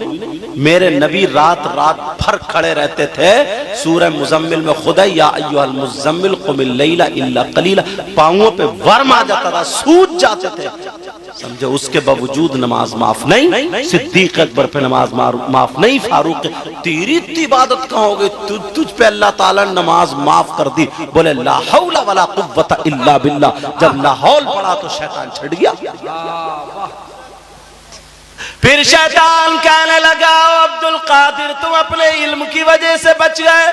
मेरे नबी रात रात भर खड़े रहते थे, सूरह मुजम्मिल में खुदा या अय्युहल मुज़म्मिल कुमिल लैला इल्ला कलीला, पांवों पे वर्म आ जाता था, सूज जाते थे, समझे। उसके बावजूद नमाज माफ नहीं। सिद्दीक अकबर पे नमाज माफ नहीं, फारूक तेरी इबादत कहाँ हो गई, तुझ पे अल्लाह ताला ने नमाज माफ कर दी। बोले ला हौला वला कुव्वता इल्ला बिल्लाह, जब लाहौल पड़ा तो शैतान छट गया। फिर शैतान कहने लगा अब्दुल कादिर तुम अपने इल्म की वजह से बच गए।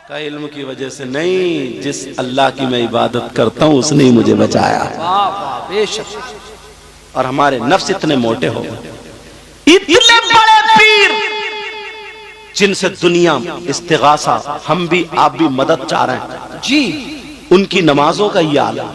का इल्म की वजह से नहीं, जिस अल्लाह की मैं इबादत करता हूं उसने ही मुझे बचाया। और हमारे नफ्स इतने मोटे हो गए, इतने बड़े पीर जिनसे दुनिया इस्तिगासा, हम भी आप भी मदद चाह रहे हैं जी, उनकी नमाजों का ये आलम,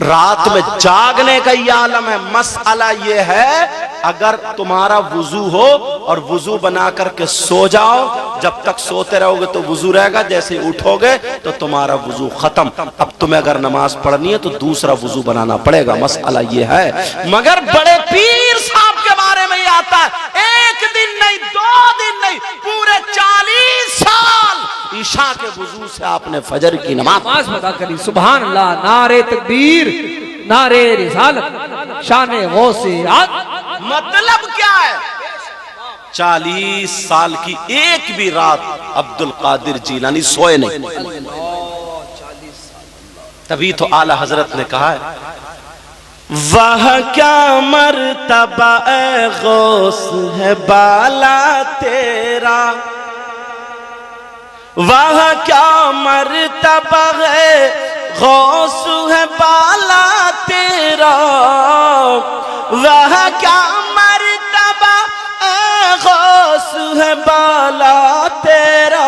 रात में जागने का ये आलम है। मसला ये है अगर तुम्हारा वुजू हो और वुजू बना करके सो जाओ, जब तक सोते रहोगे तो वुजू रहेगा, जैसे ही उठोगे तो तुम्हारा वुजू खत्म। अब तुम्हें अगर नमाज पढ़नी है तो दूसरा वुजू बनाना पड़ेगा, मसला ये है। मगर बड़े पीर साहब के बारे में ये आता है, एक दिन नहीं, 2 दिन नहीं, पूरे 40 साल ईशा के वुजू से आपने फजर की नमाज अदा करी। सुभान अल्लाह, नारे तकबीर, नारे रिसालत, शाने गौसे आद। मतलब क्या है, 40 साल की एक भी रात अब्दुल कादिर जीलानी सोए नहीं। तभी तो आला हजरत ने कहा है वह क्या मर्तबा ए गौस है बाला तेरा, वह क्या मर्तबा है गौस है बाला तेरा, वह क्या मर्तबा ए गौस है बाला तेरा,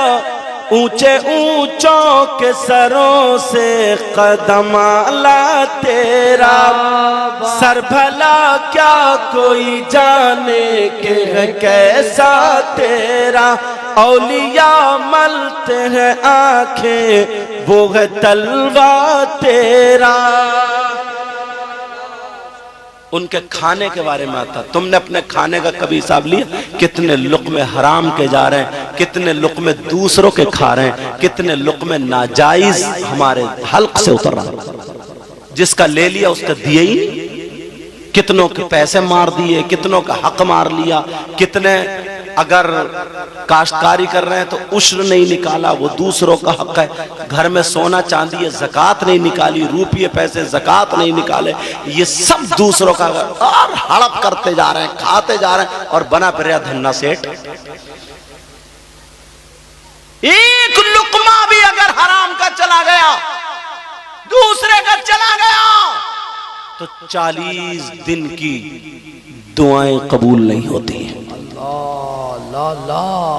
ऊंचे ऊंचों के सरों से कदम आला तेरा, सर भला क्या कोई जाने के है कैसा तेरा, औलिया मलते हैं आंखें वो है तलवा तेरा। उनके खाने के बारे में आता, तुमने अपने खाने का कभी हिसाब लिया, कितने लुक़्मे हराम के जा रहे हैं, कितने लुक़्मे दूसरों के खा रहे हैं, कितने लुक़्मे नाजायज हमारे हल्क से उतर रहा है, जिसका ले लिया उसका दिए ही नहीं। कितनों के पैसे मार दिए, कितनों का हक मार लिया, कितने अगर काश्तकारी कर रहे हैं तो उश्र नहीं निकाला, वो दूसरों का हक है। घर में सोना चांदी है, ज़कात नहीं निकाली, रुपये पैसे ज़कात नहीं निकाले, ये सब दूसरों का, और हड़प करते जा रहे हैं, खाते जा रहे हैं, और बना फिर धन्ना सेठ। एक लुकमा भी अगर हराम का चला गया, दूसरे का चला गया, तो 40 दिन की दुआएं कबूल नहीं होती हैं।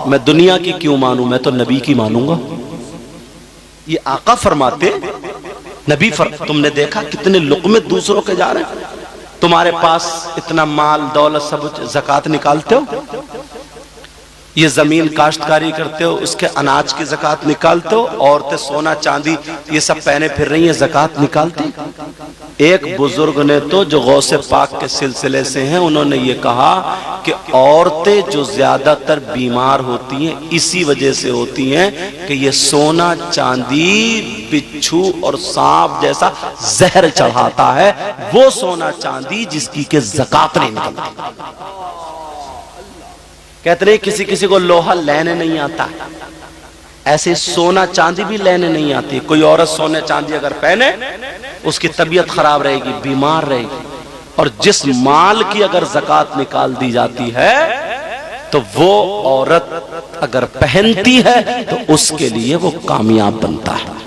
मैं दुनिया की क्यों मानूं, मैं तो नबी की मानूंगा। ये आका फरमाते, नबी तुमने देखा कितने लुक़्मे दूसरों के जा रहे हैं, तुम्हारे पास इतना माल दौलत सब ज़कात निकालते हो, ये जमीन काश्तकारी करते हो, उसके अनाज की ज़कात निकालते हो, औरतें सोना चांदी ये सब पहने फिर रही हैं, ज़कात निकालती। एक बुजुर्ग ने तो जो गौसे पाक के सिलसिले से हैं, उन्होंने ये कहा कि औरतें जो ज्यादातर बीमार होती हैं इसी वजह से होती हैं कि ये सोना चांदी बिच्छू और सांप जैसा जहर चढ़ाता है, वो सोना चांदी जिसकी के ज़कात नहीं निकलती। कहते नहीं किसी किसी को लोहा लेने नहीं आता, ऐसे सोना चांदी भी लेने नहीं आती। कोई औरत सोने चांदी अगर पहने उसकी तबीयत खराब रहेगी, बीमार रहेगी। और जिस माल की अगर ज़कात निकाल दी जाती है तो वो औरत अगर पहनती है तो उसके लिए वो कामयाब बनता है।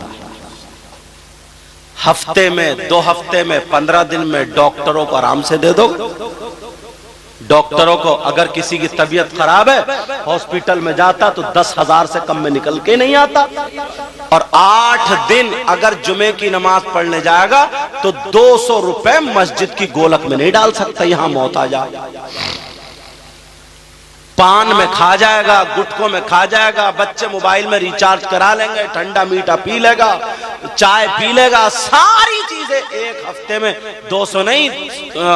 हफ्ते में, 2 हफ्ते में, 15 दिन में डॉक्टरों को आराम से दे दो। डॉक्टरों को अगर किसी की तबीयत खराब है, हॉस्पिटल में जाता तो 10,000 से कम में निकल के नहीं आता। और 8 दिन अगर जुमे की नमाज पढ़ने जाएगा तो 200 रुपए मस्जिद की गोलक में नहीं डाल सकता, यहां मौत आ जाए। पान में खा जाएगा, गुटकों में खा जाएगा, बच्चे मोबाइल में रिचार्ज करा लेंगे, ठंडा मीठा पी लेगा, चाय पी लेगा, सारी चीजें एक हफ्ते में 200 नहीं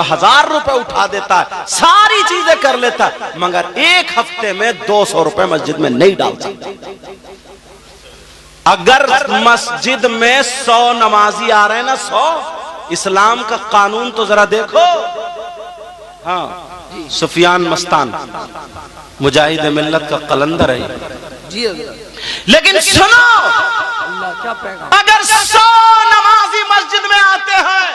1000 रुपए उठा देता है, सारी चीजें कर लेता है, मगर एक हफ्ते में 200 रुपए मस्जिद में नहीं डाल सकता। अगर मस्जिद में 100 नमाजी आ रहे हैं ना, 100, इस्लाम का कानून तो जरा देखो। हाँ, सुफियान मस्तान मुजाहिद मिल्लत का कलंदर है जी। लेकिन सुनो, अगर 100 नमाजी मस्जिद में आते हैं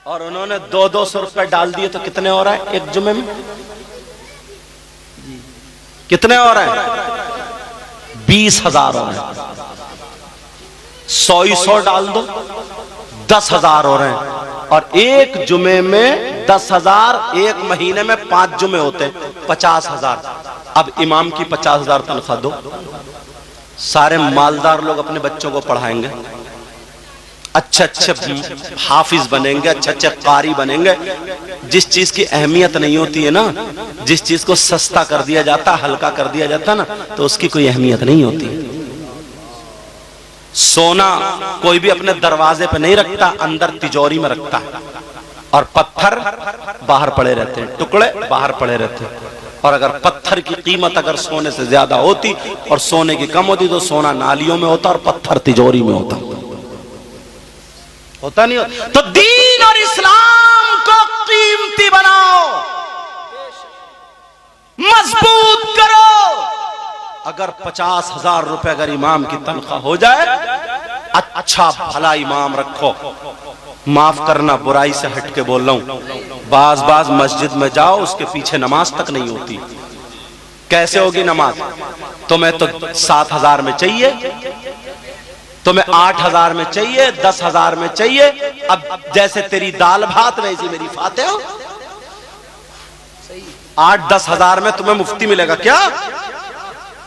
और उन्होंने 200-200 रुपए डाल दिए तो कितने हो रहा है एक जुमे में? कितने हो रहे हैं? 20,000 हो रहे हैं। 100 डाल दो, 10,000 हो रहे हैं। और एक जुमे में 10,000, एक महीने में 5 जुमे होते हैं, 50,000। अब इमाम की 50,000 तनख्वाह दो, सारे मालदार लोग अपने बच्चों को पढ़ाएंगे, अच्छे अच्छे हाफिज बनेंगे, अच्छे अच्छे कारी बनेंगे। जिस चीज की अहमियत नहीं होती है ना, जिस चीज को सस्ता कर दिया जाता, हल्का कर दिया जाता ना, तो उसकी कोई अहमियत नहीं होती। सोना कोई भी अपने दरवाजे पे नहीं रखता, अंदर तिजोरी में रखता है। और पत्थर बाहर पड़े रहते हैं, टुकड़े बाहर पड़े रहते हैं। और अगर पत्थर की कीमत अगर सोने से ज्यादा होती और सोने की कम होती तो सोना नालियों में होता और पत्थर तिजोरी में होता नहीं होता। तो दीन और इस्लाम को कीमती बनाओ, मजबूत करो। अगर 50,000 रुपए अगर इमाम की तनख्वाह हो जाए, अच्छा भला इमाम रखो। माफ करना, बुराई से हट के बोल रहा हूं, बाज मस्जिद में जाओ, उसके पीछे नमाज तक नहीं होती। कैसे होगी नमाज? तुम्हें तो 7,000 में चाहिए, तुम्हें 8,000 में चाहिए, 10,000 में चाहिए। अब जैसे तेरी दाल भात वैसी मेरी फातिहा। 8-10 हजार में तुम्हें मुफ्ती मिलेगा क्या?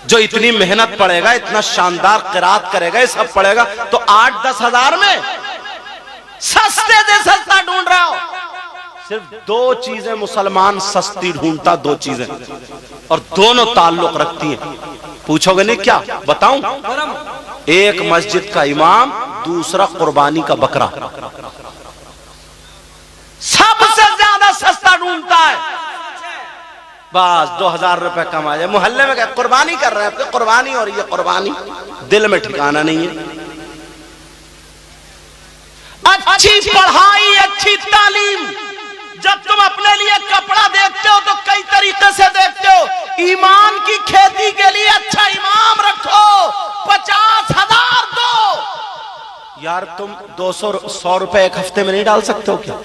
जो इतनी मेहनत पड़ेगा, इतना शानदार किरात करेगा, ये सब पड़ेगा, तो 8-10 हजार में सस्ते से सस्ता ढूंढ रहा हो। सिर्फ 2 चीजें मुसलमान सस्ती ढूंढता, 2 चीजें, और दोनों ताल्लुक रखती हैं। पूछोगे नहीं क्या? बताऊं? एक मस्जिद का इमाम, दूसरा कुर्बानी का बकरा। सबसे ज्यादा सस्ता ढूंढता है। बस 2,000 रुपए कमा जाए। मोहल्ले में क्या कुर्बानी कर रहे हैं? कुर्बानी और ये कुर्बानी, दिल में ठिकाना नहीं है। अच्छी पढ़ाई, अच्छी तालीम। जब तुम अपने लिए कपड़ा देखते हो तो कई तरीके से देखते हो। ईमान की खेती के लिए अच्छा इमाम रखो, 50,000 दो। यार तुम 200-100 रुपए एक हफ्ते में नहीं डाल सकते हो क्या?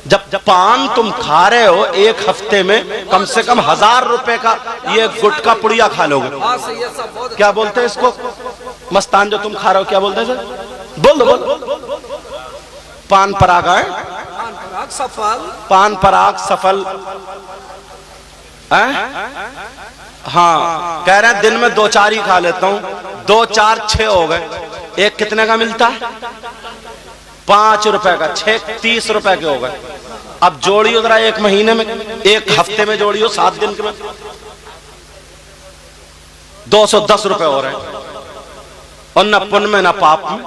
जब पान तुम खा रहे हो एक हफ्ते में कम से कम 1,000 रुपए का ये गुटका पुड़िया खा लोगे। क्या बोलते हैं इसको? मस्तान जो तुम खा रहे हो क्या बोलते हैं सर? बोल दो। पान पराग है, पान पराग सफल है? हाँ, कह रहे हैं दिन में 2-4 ही खा लेता हूँ। 2-4 6 हो गए। एक कितने का मिलता है? 5 रुपए का। 6 30 रुपए के हो गए। अब जोड़ियो जरा, एक महीने में, एक हफ्ते में जोड़ियो, 7 दिन के में 210 रुपए हो रहे हैं। और न पुण्य में न पाप में।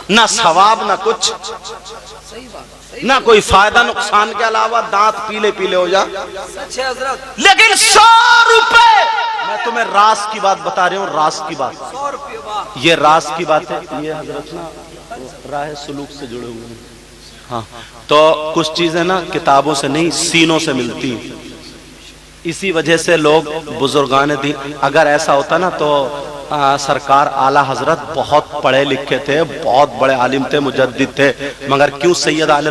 ना सवाब ना कुछ, ना कोई फायदा नुकसान के अलावा दांत पीले पीले हो जा। लेकिन 100 रुपए, मैं तुम्हें रास की बात बता रही हूँ, रास की बात, 100 रुपये, वाह। ये रास की बात है। ये हजरत ना राह सुलूक से जुड़े हुए हैं। हाँ, तो कुछ चीजें ना किताबों से नहीं सीनों से मिलती। इसी वजह से लोग बुजुर्गान दी, अगर ऐसा होता ना तो सरकार आला हजरत बहुत पढ़े लिखे थे, बहुत बड़े आलिम थे, मुजद्दिद थे, मगर क्यों सैयद आल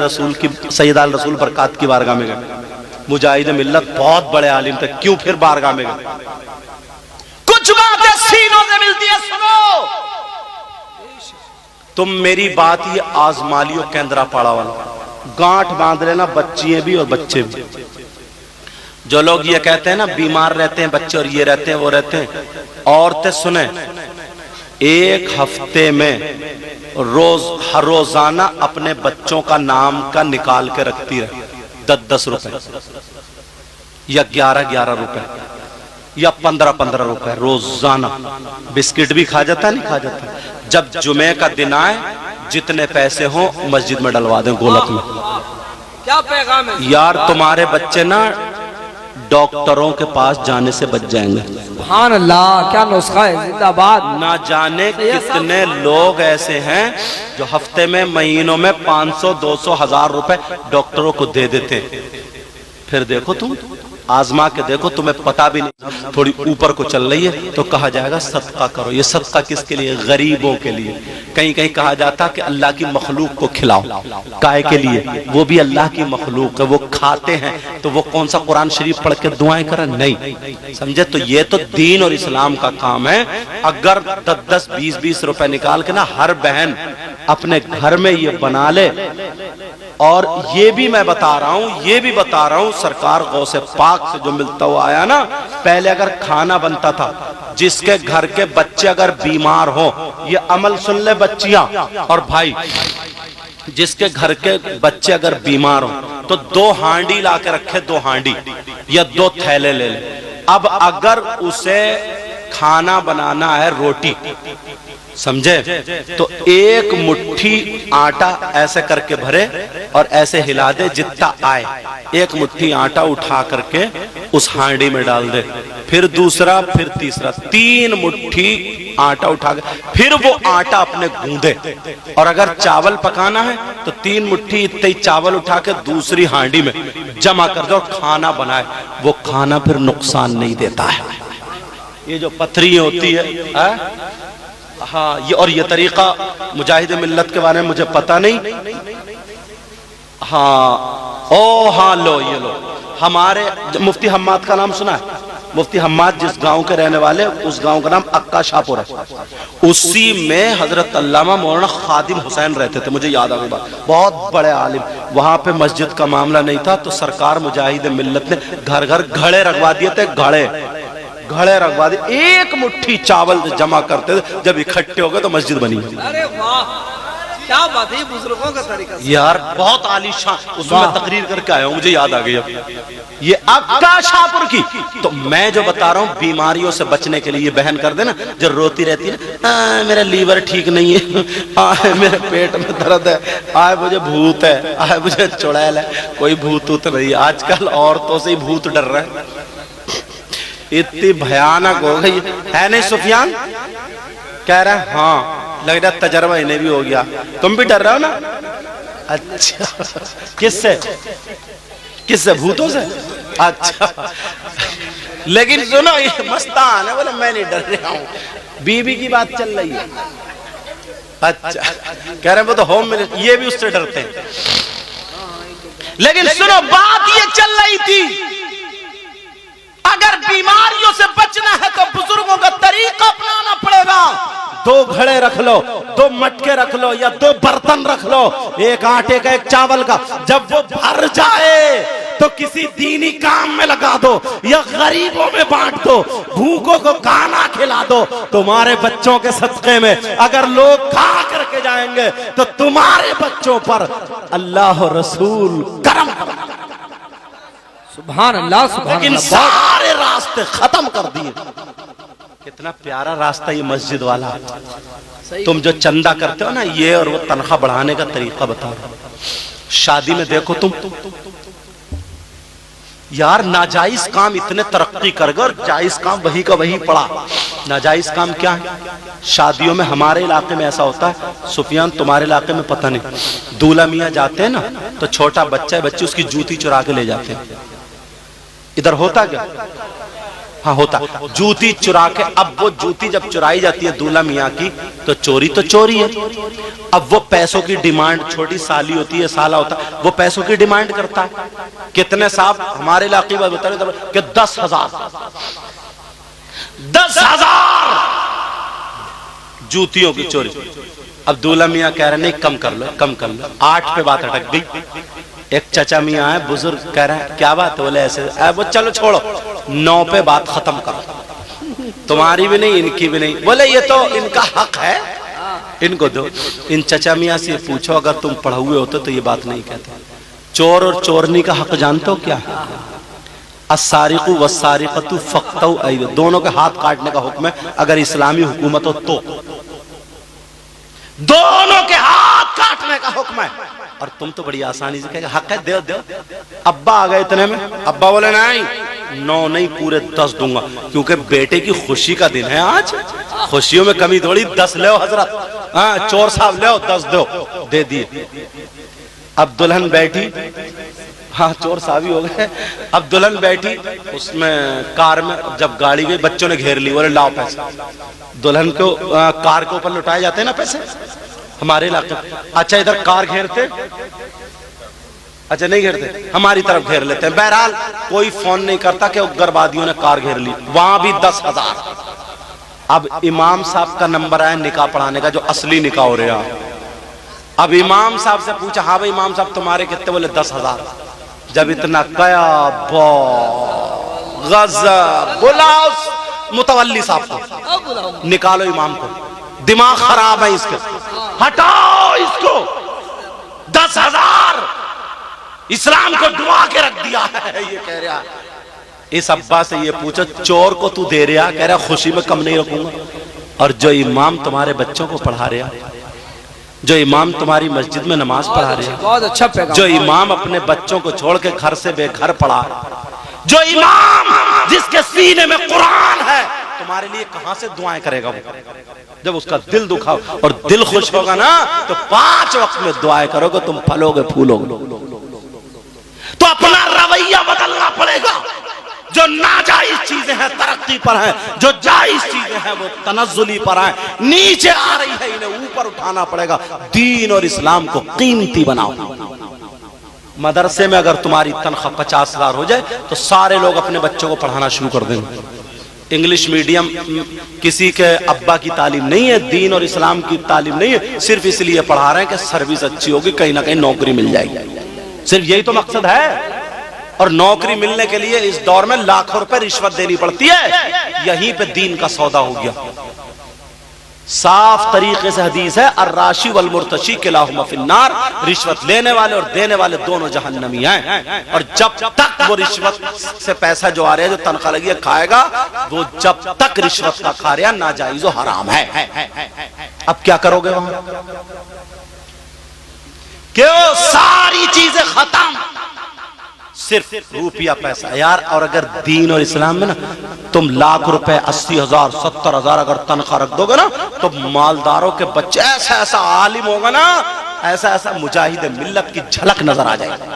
रसूल बरकात की बारगाह में गए? मुजाहिद मिल्लत बहुत बड़े आलिम थे, क्यों फिर बारगाह में गए? कुछ बातें सीनों से मिलती है, सुनो। तुम मेरी बात ये आजमालियों केंद्रा पाड़ा वाला गांठ बांध लेना, बच्चियां भी और बच्चे भी। जो लोग ये कहते हैं ना बीमार रहते हैं बच्चे और ये रहते हैं वो रहते हैं, औरतें सुने, एक हफ्ते में हर रोजाना अपने बच्चों का नाम का निकाल के रखती रहे, 10-10 रुपए या 11-11 रुपए या 15-15 रुपए रोजाना। बिस्किट भी खा जाता है, नहीं खा जाता। जब जुमे का दिन आए, जितने पैसे हो मस्जिद में डलवा दें गोलक में। क्या पैगाम है यार, तुम्हारे बच्चे ना डॉक्टरों के पास जाने से बच जाएंगे। सुभान अल्लाह, क्या नुस्खा है, जिंदाबाद। ना जाने कितने लोग ऐसे हैं जो हफ्ते में, महीनों में 500, 200, 1000 रुपए डॉक्टरों को दे देते हैं। फिर देखो, तुम आजमा के देखो, तुम्हें पता भी नहीं, थोड़ी ऊपर को चल रही है तो कहा जाएगा सदका करो। ये सदका किसके लिए? गरीबों के लिए। कहीं कहीं कहा जाता कि अल्लाह की मखलूक को खिलाओ, काय के लिए? वो भी अल्लाह की मखलूक है, वो खाते हैं, तो वो कौन सा कुरान शरीफ पढ़ के दुआएं करें? नहीं, समझे? तो ये तो दीन और इस्लाम का काम है। अगर 10-10, 20-20 रुपए निकाल के ना हर बहन अपने घर में ये बना ले, और ये भी मैं बता रहा हूं, सरकार गौसे पाक से जो मिलता हुआ आया ना, पहले अगर खाना बनता था, जिसके घर के बच्चे अगर बीमार हो, ये अमल सुन ले बच्चियां और भाई, जिसके घर के बच्चे अगर बीमार हो तो 2 हांडी ला के रखे, 2 हांडी या 2 थैले ले ले। अब अगर उसे खाना बनाना है, रोटी, समझे, तो 1 मुट्ठी आटा ऐसे करके भरे और ऐसे हिला दे जितना आए। 1 मुट्ठी आटा उठा करके उस हांडी में डाल दे, फिर दूसरा, फिर तीसरा, 3 मुट्ठी आटा उठा के फिर वो आटा अपने गूंदे। और अगर चावल पकाना है तो 3 मुट्ठी इतने चावल उठा के दूसरी हांडी में जमा कर दे और खाना बनाए। वो खाना फिर नुकसान नहीं देता है। ये जो पथरी होती है, हाँ, ये और ये तरीका मुजाहिद मिल्लत के बारे में मुझे पता नहीं। हाँ, ओ हाँ, लो ये लो, हमारे मुफ्ती हम्माद का नाम सुना है? मुफ्ती हम्माद जिस गांव के रहने वाले, उस गांव का नाम अक्का शाहपुर है। उसी में हजरत अल्लामा मौलाना खादिम हुसैन रहते थे, मुझे याद आ गई बात, बहुत बड़े आलिम। वहां पे मस्जिद का मामला नहीं था तो सरकार मुजाहिद मिल्लत ने घर घर घड़े रखवा दिए थे, घड़े रखवा दिए। 1 मुट्ठी चावल जमा करते थे, जब इकट्ठे हो गए तो मस्जिद बनी। अरे वाह, क्या बात है, बुजुर्गों का तरीका यार, बहुत आलीशान। उसमें तकरीर करके आया हूं, मुझे याद आ गई अब। ये अक्का शाहपुर की। तो मैं जो बता रहा हूँ, बीमारियों से बचने के लिए ये बहन कर देना, जो रोती रहती है, मेरा लीवर ठीक नहीं है, मेरे पेट में दर्द है, मुझे भूत है, मुझे चुड़ैल है। कोई भूत नहीं, आजकल औरतों से ही भूत डर रहे हैं, इतनी भयानक हो गई है। नहीं सुफियान कह रहा है? हाँ, लग रहा तजर्बा इन्हें भी हो गया। तुम भी डर रहे हो ना? अच्छा, किससे? भूतों से? अच्छा, लेकिन सुनो, ये मस्तान है, बोले मैं नहीं डर रहा हूँ, बीबी की बात चल रही है। अच्छा, कह रहे हैं वो तो होम मिनिस्टर, ये भी उससे डरते हैं। लेकिन सुनो, बात ये चल रही थी, अगर बीमारियों से बचना है तो बुजुर्गों का तरीका अपनाना पड़ेगा। 2 घड़े रख लो, 2 मटके रख लो या 2 बर्तन रख लो, 1 आटे का 1 चावल का। जब वो भर जाए तो किसी दीनी काम में लगा दो या गरीबों में बांट दो, भूखों को खाना खिला दो। तुम्हारे बच्चों के सदके में अगर लोग खा करके जाएंगे तो तुम्हारे बच्चों पर अल्लाह और रसूल करम करेंगे। सुभान अल्लाह, सुभान लेकिन अल्लाह। सारे रास्ते खत्म कर दिए। कितना प्यारा रास्ता ये मस्जिद वाला। तुम जो चंदा करते हो ना, ये और वो तनख्वाह बढ़ाने का तरीका बता रहा हूं। शादी में देखो तुम यार, नाजायज काम इतने तरक्की कर गए और जायज काम वही का वही पड़ा। नाजायज काम क्या है? शादियों में हमारे इलाके में ऐसा होता है, सुफियान तुम्हारे इलाके में पता नहीं, दूल्हा मियाँ जाते हैं ना तो छोटा बच्चा है, बच्चे उसकी जूती चुरा के ले जाते हैं। इधर होता क्या? हाँ होता। जूती चुरा के, अब वो जूती जब चुराई जाती है दूल्हा मियाँ की तो चोरी है। अब वो पैसों की डिमांड, छोटी साली होती है, साला होता है, वो पैसों की डिमांड करता है। कितने साहब हमारे इलाके में बता रहे कि 10,000 जूतियों की चोरी। अब दूल्हा मियाँ कह रहे नहीं कम कर लो, कम कर लो। 8 पे बात अटक गई। एक चाचा मियाँ है बुजुर्ग, कह रहे हैं क्या बात? बोले ऐसे। वो चलो छोड़ो, 9 पे बात खत्म करो, तुम्हारी भी नहीं इनकी भी नहीं। बोले ये तो इनका हक है, इनको दो। इन चाचा मियाँ से पूछो, अगर तुम पढ़े हुए होते तो ये बात नहीं कहते। चोर और चोरनी का हक जानते हो क्या? अस्सारिकु वस्सारिकतु फक्तौ अय्यद, दोनों के हाथ काटने का हुक्म है अगर इस्लामी हुकूमत हो तो। दोनों के हाथ काटने का हुक्म है। और तुम तो बड़ी आसानी से कहेगा हक है, दे दो। अब्बा आ गए इतने में, अब्बा बोले नहीं 9 नहीं पूरे 10 दूंगा, क्योंकि बेटे की खुशी का दिन है आज, खुशियों में कमी थोड़ी। 10 ले हजरत, हाँ चोर साहब ले 10 दो, दे दिए। अब दुल्हन बैठी, हाँ चोर साहब ही हो गए। अब दुल्हन बैठी उसमें कार में, जब गाड़ी गई बच्चों ने घेर ली, बोले लाओ पैसे। दुल्हन को कार के ऊपर लुटाए जाते हैं ना पैसे हमारे इलाके। अच्छा इधर कार घेरते, अच्छा नहीं घेरते, हमारी तरफ घेर लेते हैं। बहरहाल कोई फोन नहीं करता कि उग्रवादियों ने कार घेर ली, वहां भी 10,000। अब इमाम साहब का नंबर आया निकाह पढ़ाने का, जो असली निकाह हो रहा। अब इमाम साहब से पूछा, हाँ भाई इमाम साहब तुम्हारे कितने? बोले 10,000। जब इतना कया गज़ब, बुलाओ मुतवल्ली साहब को, निकालो इमाम को, दिमाग खराब है इसके, हटाओ इसको। 10,000 इस्लाम को डुबा के रख दिया है, ये कह रहा। इस अब्बा से ये पूछो, चोर को तू दे रहा, कह रहा खुशी में कम नहीं रखूंगा। और जो इमाम तुम्हारे बच्चों को पढ़ा रहा, जो इमाम तुम्हारी मस्जिद में नमाज पढ़ा रहे हैं, बहुत अच्छा पैगाम, जो इमाम अपने बच्चों को छोड़ के घर से बेघर पढ़ा, जो इमाम जिसके सीने में कुरान है, तुम्हारे लिए कहां से दुआएं करेगा वो? जब उसका दिल दुखा और दिल खुश होगा ना तो 5 वक्त में दुआएं करोगे, तुम फलोगे फूलोगे। तो अपना रवैया बदलना पड़ेगा। जो नाजायज चीजें हैं तरक्की पर हैं, जो जायज चीजें हैं वो तनज़्ज़ुली पर हैं, नीचे आ रही है इन्हें ऊपर उठाना पड़ेगा। दीन और इस्लाम को कीमती बनाओ। मदरसे में अगर तुम्हारी तनख्वाह 50,000 हो जाए तो सारे लोग अपने बच्चों को पढ़ाना शुरू कर देंगे। इंग्लिश मीडियम किसी के अब्बा की तालीम नहीं है, दीन और इस्लाम की तालीम नहीं है, सिर्फ इसलिए पढ़ा रहे हैं कि सर्विस अच्छी होगी, कहीं ना कहीं नौकरी मिल जाएगी। सिर्फ यही तो मकसद है। और नौकरी मिलने के लिए इस दौर में लाखों रुपए रिश्वत देनी पड़ती है। यहीं पे दीन का सौदा हो गया। साफ तरीके से हदीस है, अर्राशी वल मुर्तशी किलाहुमा फिन्नार, रिश्वत लेने वाले और देने वाले दोनों जहन्नमी हैं। और जब तक वो रिश्वत से पैसा जो आ रहा है, जो तनख्वाह लगी है, खाएगा, वो जब तक रिश्वत का खा रहा नाजायज हराम है। अब क्या करोगे वहां? क्यों सारी चीजें खत्म, सिर्फ रुपया पैसा यार। और अगर दीन और इस्लाम में ना तुम लाख रुपए 80,000 70,000 अगर तनख्वाह रख दोगे ना तो मालदारों के बच्चे ऐसा ऐसा आलिम होगा ना, ऐसा ऐसा मुजाहिद मिल्लत की झलक नजर आ जाएगी।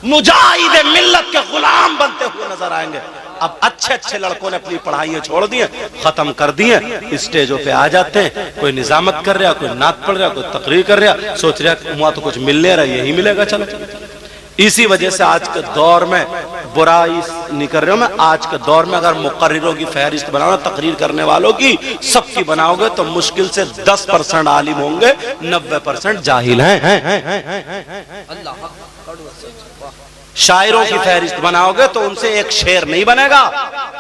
मुजाहिद मिल्लत के गुलाम बनते हुए नजर आएंगे। अब अच्छे अच्छे लड़कों ने अपनी पढ़ाई छोड़ दी है, खत्म कर दी है, स्टेजों पे आ जाते हैं, कोई निजामत कर रहा, कोई नात पढ़ रहा, कोई तकरीर कर रहा, सोच रहा वहां तो कुछ मिल नहीं रहा, यही मिलेगा चलो। इसी वजह से आज के दौर में बुराई नहीं कर रहा हूं मैं, आज के दौर में अगर मुकर्रिरों की फहरिस्त बनाओ, तकरीर करने वालों की सबकी बनाओगे तो मुश्किल से 10% आलिम होंगे, 90% जाहिल हैं। शायरों की फहरिस्त बनाओगे तो उनसे एक शेर नहीं बनेगा,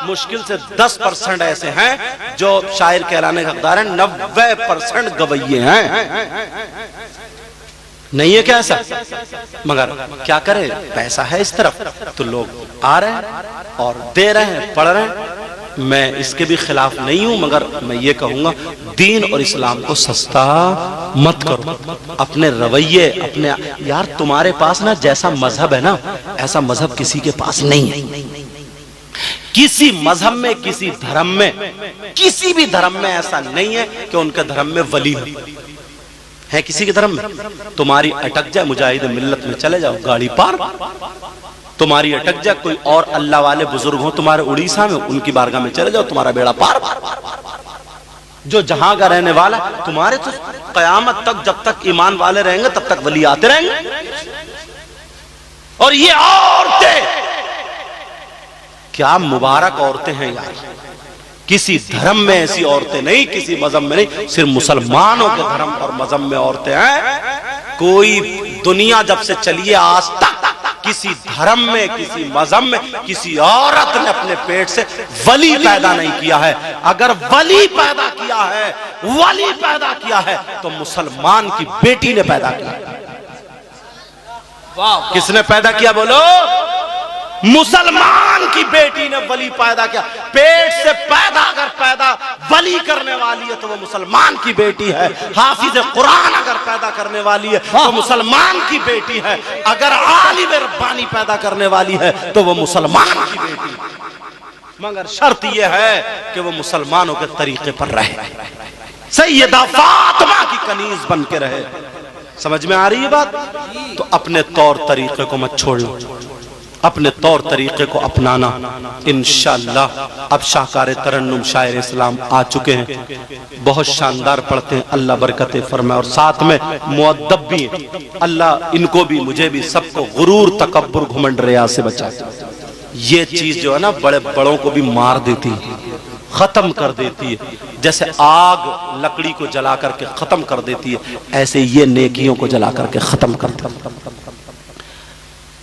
मुश्किल से 10% ऐसे हैं जो शायर कहलाने का हकदार हैं, 90% गवैये हैं। नहीं है क्या ऐसा? मगर क्या करें, पैसा है इस तरफ तो लोग आ रहे हैं और दे रहे हैं, पढ़ रहे हैं। मैं इसके भी खिलाफ नहीं हूं, मगर मैं ये कहूंगा दीन और इस्लाम को सस्ता मत करो। अपने रवैये अपने, यार तुम्हारे पास ना जैसा मजहब है ना, ऐसा मजहब किसी के पास नहीं है। किसी मजहब में, किसी धर्म में, किसी भी धर्म में ऐसा नहीं है कि उनके धर्म में वली है। किसी के धर्म में तुम्हारी अटक जाए, मुजाहिद मिल्लत में चले जाओ, गाड़ी पार। तुम्हारी अटक जाए, कोई और अल्लाह वाले बुजुर्ग हो तुम्हारे उड़ीसा में, उनकी बारगाह में चले जाओ, तुम्हारा बेड़ा पार। जो जहां का रहने वाला, तुम्हारे तो कयामत तक जब तक ईमान वाले रहेंगे तब तक वली आते रहेंगे। और ये औरतें, क्या मुबारक औरतें हैं यार। किसी धर्म में ऐसी औरतें नहीं, किसी मजहब में नहीं, सिर्फ मुसलमानों के धर्म और मजहब में औरतें हैं। कोई दुनिया जब से चली है आज तक किसी धर्म में, किसी मजहब में किसी औरत ने अपने पेट से वली पैदा नहीं किया है। अगर वली पैदा किया है, वली पैदा किया है तो मुसलमान की बेटी ने पैदा किया। किसने पैदा किया बोलो? मुसलमान की बेटी ने वली पैदा किया। पेट से पैदा अगर पैदा वली करने वाली है तो वो मुसलमान की बेटी है। हाफिज कुरान अगर पैदा करने वाली है तो मुसलमान की बेटी है। अगर आलिम रब्बानी पैदा करने वाली है तो वो मुसलमान की बेटी है, मगर शर्त यह है कि वो मुसलमानों के तरीके पर रहे, सैयदा फातिमा की कनीज बन के रहे। समझ में आ रही है बात? तो अपने तौर तरीके को मत छोड़ो, अपने तौर तरीके को अपनाना। इंशाअल्लाह अब शाहकार तरन्नुम शायर इस्लाम आ चुके हैं, बहुत शानदार पढ़ते हैं, अल्लाह बरकतें फरमाए। और साथ में मुअद्दब भी हैं, अल्लाह इनको भी मुझे भी सबको गुरूर तकब्बुर घुमंड रिया से बचाए। ये चीज जो है ना बड़े बड़ों को भी मार देती है, खत्म कर देती है। जैसे आग लकड़ी को जला करके खत्म कर देती है, ऐसे ये नेकियों को जला करके खत्म करती है।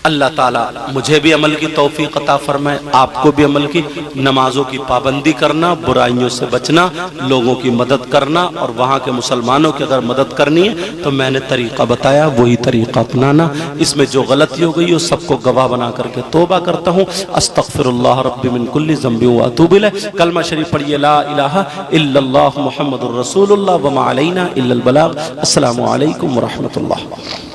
अल्लाह ताला मुझे भी अमल की तौफीक अता फरमाए, आपको भी अमल की। नमाजों की पाबंदी करना, बुराइयों से बचना, लोगों की मदद करना, और वहाँ के मुसलमानों की अगर मदद करनी है तो मैंने तरीका बताया, वही तरीका अपनाना। इसमें जो गलती हो गई हो सबको गवाह बना करके तौबा करता हूँ। अस्तगफिरुल्लाह रब्बी मिन कुल्ली ज़ंबि व अतूबु इलैह। कलमा शरीफ पढ़िए, ला इलाहा इल्लल्लाह मुहम्मदुर रसूलुल्लाह व मा अलैना इल्लल बलाग। अस्सलामु अलैकुम व रहमतुल्लाह।